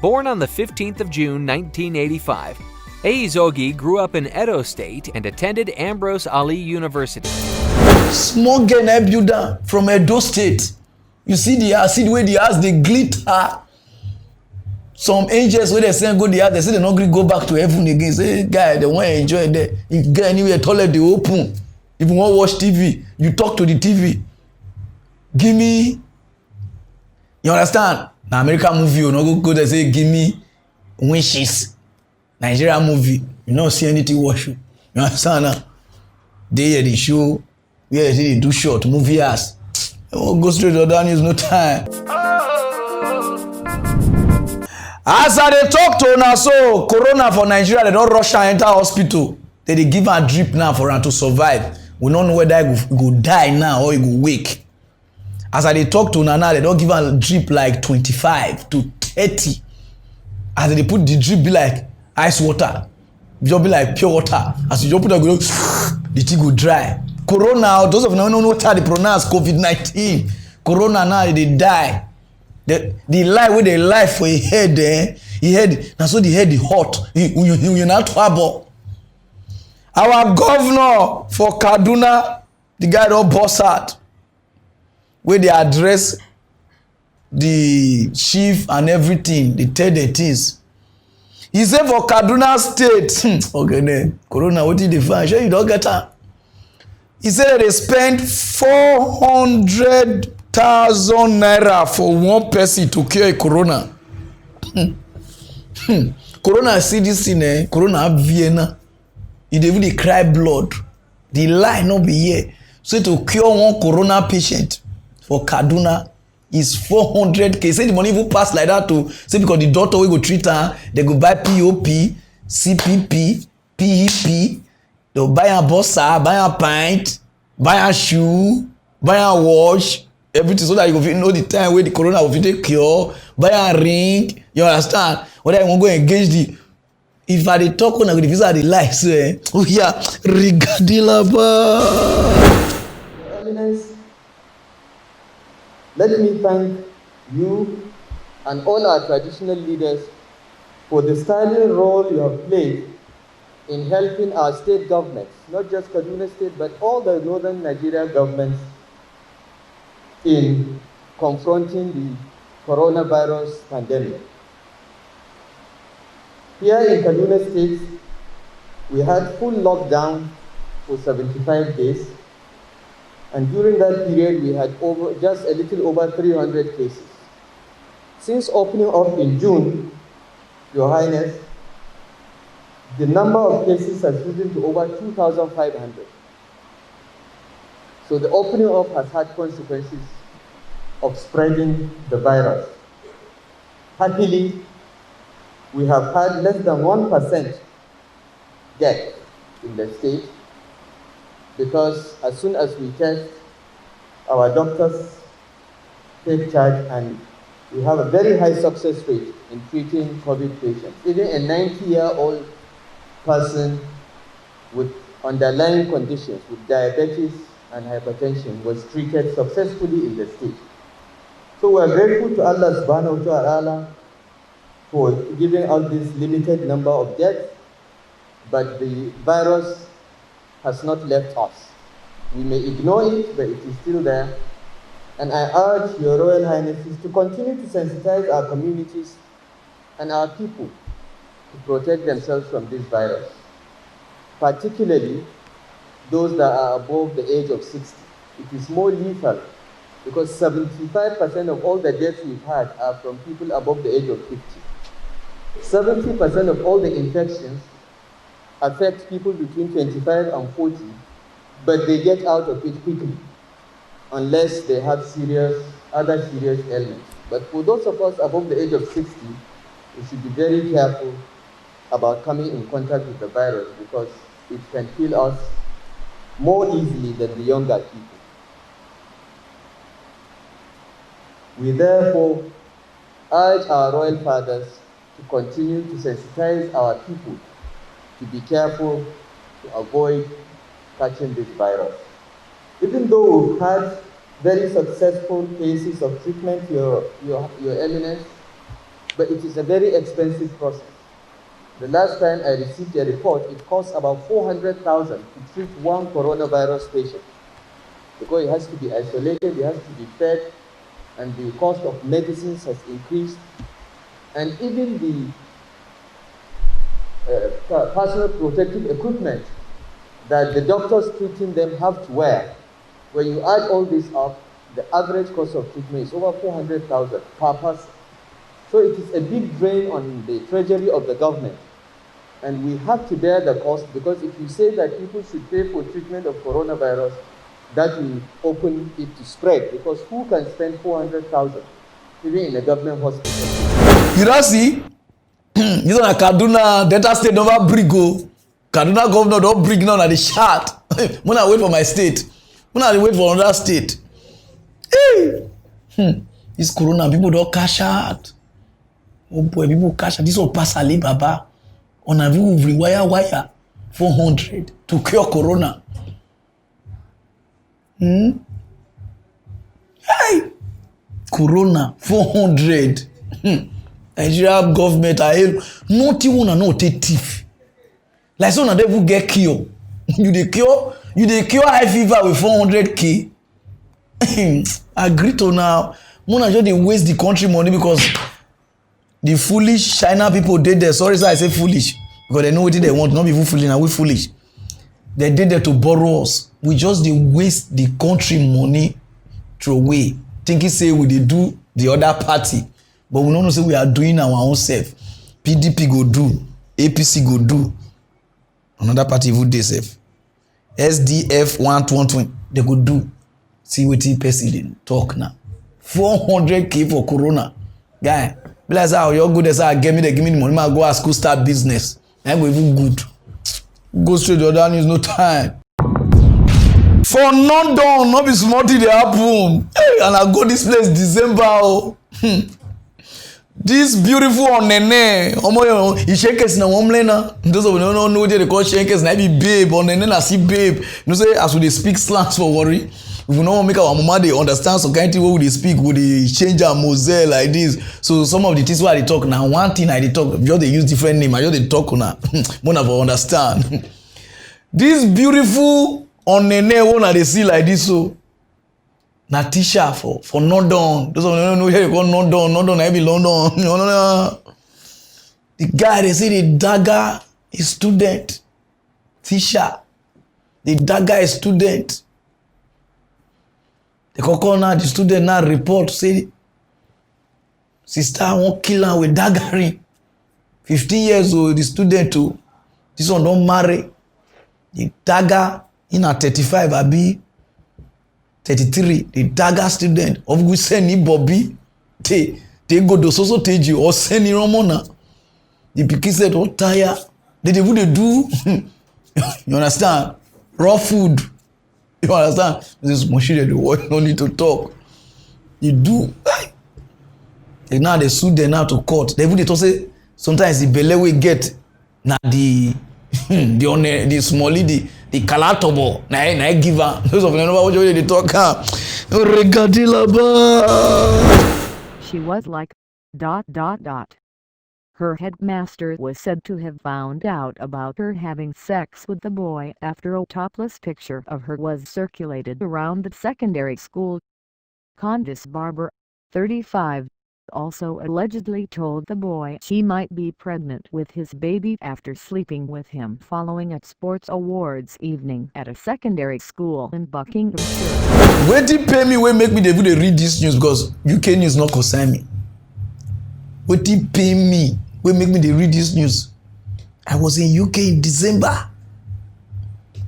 Born on the 15th of June 1985, Eizogi grew up in Edo State and attended Ambrose Ali University. Small girl builder from Edo State. You see the house, see the way the house they glitter. some angels wey dey send go the house, they say they no gree go back to heaven again. Say guy, they wan enjoy there. If you get anywhere, toilet dey open. If you wan watch TV, you talk to the TV. Give me, you understand? Na American movie, you no go there say give me wishes. Nigeria movie, you no see anything watch you. You understand now? They here dey show where they do short movie ass. Go straight to other news, no time. As I dey talk to una so, corona for Nigeria, they don rush am enter hospital. They dey give am drip now for am to survive. We no know whether he go die now or he go wake. As I dey talk to una now, they don give am drip like 25 to 30. As they put the drip be like ice water, just be like pure water. As you just put am, go the thing go dry. Corona, those of you no know what they pronounce COVID19. Corona now they dey die. The lie wey dey lie for a head, he head na so the head dey hot. You not trouble. Our governor for Kaduna, the guy don burst out, wey dey address the chief and everything. They tell the things. He say for Kaduna state, okay then, corona wetin dey find? Sure you don get am. He say they spend 400,000 naira for one person to cure corona. Corona see this thing, corona Vienna. E dey even dey cry blood. The lie no be here. So to cure one corona patient for Kaduna is 400K. Say the money even pass like that to say because the doctor wey go treat am, they go buy POP, CPP, PEP. They'll buy a bossa, buy a pint, buy a shoe, buy a watch, everything so that you can know the time where the corona will take cure, buy a ring, you understand? Whether you want to go engage the, if I dey talk on the visa the lie, say, oh yeah, rigadilaba. Eminence, let me thank you and all our traditional leaders for the sterling role you have played in helping our state governments, not just Kaduna State, but all the northern Nigeria governments in confronting the coronavirus pandemic. Here in Kaduna State, we had full lockdown for 75 days, and during that period, we had just a little over 300 cases. Since opening up in June, Your Highness, the number of cases has risen to over 2,500. So the opening up has had consequences of spreading the virus. Happily, we have had less than 1% death in the state because as soon as we test, our doctors take charge and we have a very high success rate in treating COVID patients. Even a 90-year-old person with underlying conditions, with diabetes and hypertension, was treated successfully in the state. So we are grateful to Allah subhanahu wa ta'ala for giving us this limited number of deaths, but the virus has not left us. We may ignore it, but it is still there. And I urge Your Royal Highnesses to continue to sensitize our communities and our people to protect themselves from this virus, particularly those that are above the age of 60. It is more lethal because 75% of all the deaths we've had are from people above the age of 50. 70% of all the infections affect people between 25 and 40, but they get out of it quickly unless they have other serious ailments. But for those of us above the age of 60, we should be very careful about coming in contact with the virus because it can kill us more easily than the younger people. We therefore urge our royal fathers to continue to sensitize our people to be careful to avoid catching this virus. Even though we've had very successful cases of treatment, Your Eminence, but it is a very expensive process. The last time I received a report, it costs about 400,000 to treat one coronavirus patient because it has to be isolated, it has to be fed, and the cost of medicines has increased. and even the personal protective equipment that the doctors treating them have to wear. When you add all this up, the average cost of treatment is over 400,000 per person. So it is a big drain on the treasury of the government. And we have to bear the cost, because if you say that people should pay for treatment of coronavirus, that will open it to spread, because who can spend 400,000 even in a government hospital? You don't see? This one Kaduna, Delta State never brigo. Kaduna governor don't bring none at the chart. When I wait for my state, when I wait for another state. Hey! This corona, people don't cash out. Oh boy, people cash out. This one pass Ali Baba. On a view wire 400 to cure corona. Hey! Corona 400. Nigeria government are not even no thief. Like some of them will get killed. You dey cure high fever with 400K. Agree to now. Mona just dey waste the country money because the foolish China people did there. Sorry, sir, I say foolish because they know what they want. Not be foolish, now we foolish. They did there to borrow us. We just dey waste the country money throw away. Thinking say we dey do the other party, but we don't know say we are doing our own self. PDP go do, APC go do, another party even dey self. SDF 120 they go do. See wetin president talk now. 400K for corona, guy. Be like how you good as I give me the money. I go ask school start business. I go even good. Go straight to the other news, no time. For not done, not be smart in the happen. Hey, and I go this place December. Oh. This beautiful Onene. Omo, he shakes na womlena. Those of you don't know they call shakes na be babe. Onene na see babe. You know say as we dey speak slangs for worry. If we no make our mama they understand some kind of thing wey we dey speak, we dey change our moselle like this. So some of the things wey I dey talk now, one thing I dey talk, just dey use different name. I just dey talk una. Mona for understand. This beautiful Onene one they see like this so. Na teacher for London. Those of you don't know here they call London. London I be London. The guy they say the dagger is student. Teacher. The dagger is student. They call now the student now report say sister won't kill her with daggering. 15 years old the student too. This one don't marry. The dagger in a 35 abi 33, the dagger student of which send Bobby, they go to so teji or send Romona. The pikin said, "Oh, tire." They would do. You understand? Raw food. You understand? This is Moshi. They no need to talk. You do. They now they sue them now to court. They would say sometimes the belle we get na the the small lady. The Kalatobo, na giver. Those of you know what they talk. She was like ... Her headmaster was said to have found out about her having sex with the boy after a topless picture of her was circulated around the secondary school. Candice Barber, 35, also allegedly told the boy she might be pregnant with his baby after sleeping with him following a sports awards evening at a secondary school in Buckinghamshire. Wait till pay me wey make me dey read this news because UK news not concern me. Wait till pay me wey make me dey read this news. I was in UK in December.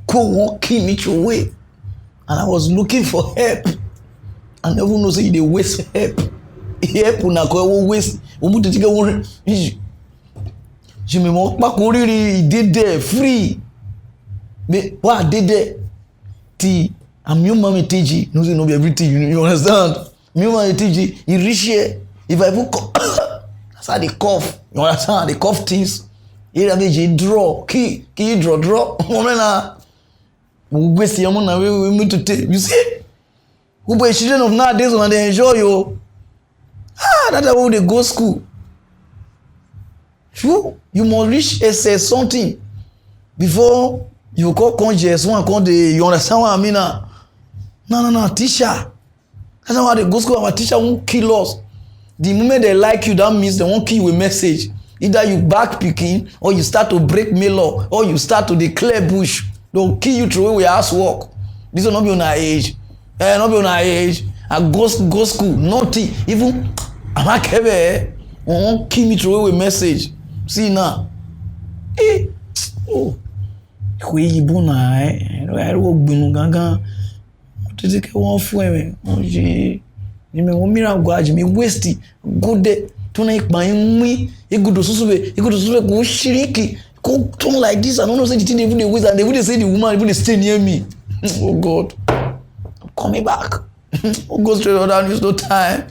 Go walking each way and I was looking for help. I never know say you dey waste help. Help una ko waste. Omu te tige won. Je me mo pa ko riri dey there free. Me wa dey there. Ti I'm your mommy TG. No say no be everything you understand. Me mommy TG, you reach here. If I even that's how they cough. You understand? They cough things. Here I mean draw. Key draw. Momena. We waste your money we need to take. You see? Who boy children of nowadays when they enjoy you. That's how they go school. True, you must reach SS something before you call conscious one call the you understand what I mean now? No, teacher. That's how they go school. Our teacher won't kill us. The moment they like you, that means they won't kill you a message. Either you back picking, or you start to break law, or you start to declare bush. They'll kill you through away ass work. This will not be on our age. Not be on our age. I go school, naughty. Even I'm not kebe. Won't kill me through away message. See now. Oh. Kwe yibo na I work binu gangan. Tete ke won fun e. Won je. Ni me won mira gwaji me waste go there. Tuna ikpa nwi igudo susube go shiriki go turn like this. I don't know say the thing even dey waste and they even say the woman even dey stay near me. Oh God, I'm coming back. We'll go straight on down, use no time.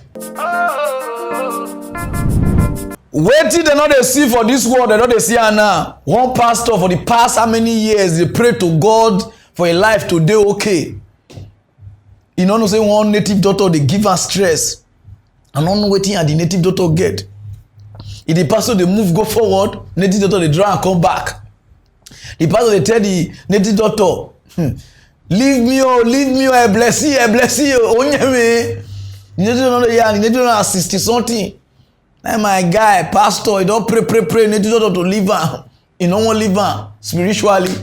Waiting they not they see for this world, they not they see her now. One pastor for the past how many years they pray to God for a life today okay. You know say one native doctor they give her stress. I don't know waiting at the native doctor get. If the pastor they move go forward, native doctor they draw and come back. The pastor they tell the native doctor, leave me, I bless you, onye me. Native doctor yeah, native doctor 60 something. And my guy, pastor, he don't pray, native doctor to leave her. He don't want leave her spiritually.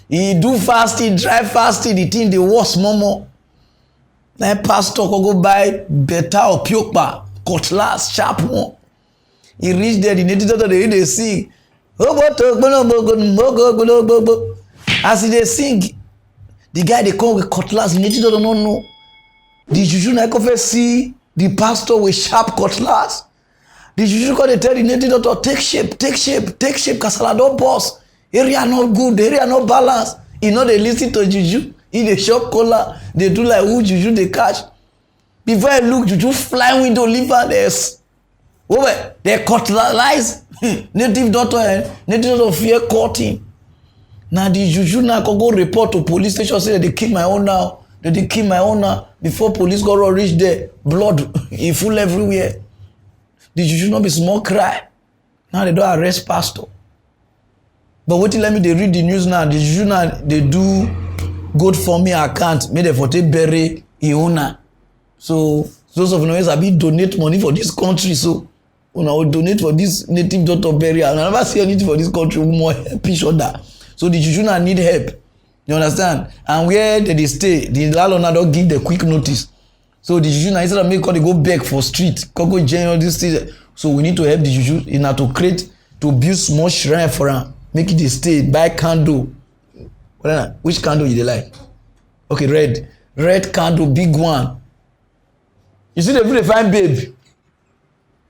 He do fasting, drive fasting, the thing they worse more. Then pastor go buy better or pure cutlass, sharp one. He reach there, the native doctor they sing. As they sing, the guy they come with cutlass, the native doctor don't know. The juju na go see the pastor with sharp cutlass. The juju come they tell the native doctor take shape, kasala don boss. Area not good, area not balance. You know they listen to juju. In the shop collar, they do like who juju they catch. Before I look, juju fly window leave her there. Over, they cutlass native doctor fear cutting. Now the juju now go report to police station say that they kill my owner. They kill my owner before police go reach there. Blood he full everywhere. The juju not be small cry. Now they don't arrest pastor. But wait till let me they read the news now. The juju now they do good for me account. May they for take bury owner. So those of you know I be donate money for this country. So when I will donate for this native doctor burial, I never see anything for this country more help each other. So the juju now need help. You understand? And where they stay, the landlord now don't give the quick notice. So the juju now instead of make they go beg for street, go join all these things. So we need to help the juju in order to create, to build small shrine for them, make it stay, buy candle. Which candle you like? Okay, red candle, big one. You see the fine babe.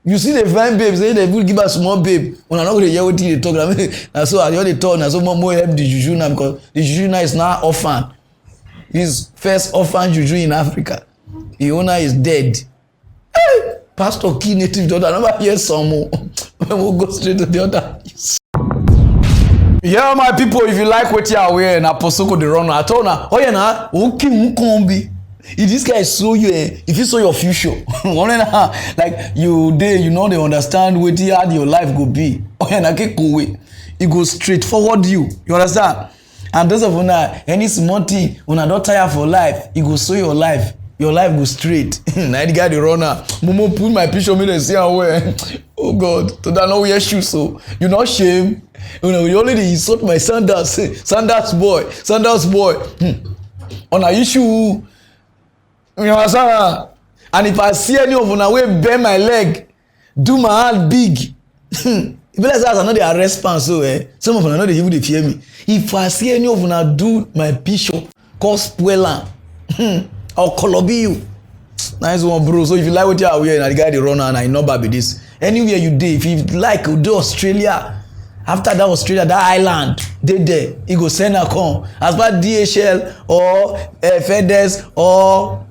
You see the fine babe, say they will give us small babe. When I'm not going to hear what they talk, and so I hear they talk, and so more help the juju now because the juju now is now orphan. His first orphan juju in Africa. The owner is dead. Hey, pastor key native daughter. I never hear some more. We'll go straight to the other. Yeah, my people, if you like what you are wearing, Apostle the runner, I told her, oh yeah, now, okay, be. If this guy saw you, if you saw your future, like you there, you know they understand what how your life go be. Oh yeah, now get go away. It goes straight forward you. You understand? And those of you now, any small thing, when I don't tire for life, it go show your life. Your life go straight. Now the guy the runner, Momo put my picture me and see how wear. Oh God, to that no wear shoes so you not shame. You know, you already insult my Sanders boy. On a issue, you understand? And if I see any of una way bend my leg, do my hand big. If like that, I know they are response so some of una know they even fear me. If I see any of una do my picture, cause spoiler, I'll colobi you. Nice one, bro. So if you like what you are wearing, the guy the runner and I know about this. Anywhere you do, if you like, do Australia. After that Australia, that island, they there, he go send a come. As far DHL or FedEx or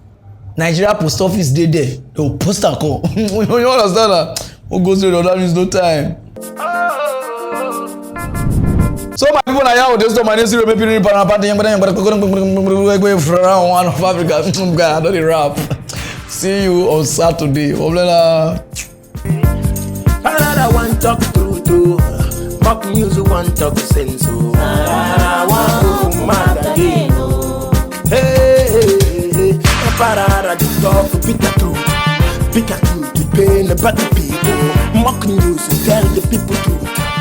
Nigeria Post Office, they there, they will post a call. You understand that? We'll go straight on that, there's no time. So my people are here with this, my name is Pararan one of Africa. I don't rap. See you on Saturday. Another one talk through. Mock news one talk sense. Hey, Parara talk Peter truth. Bigger to the pain, better people. Mock news, tell the people truth.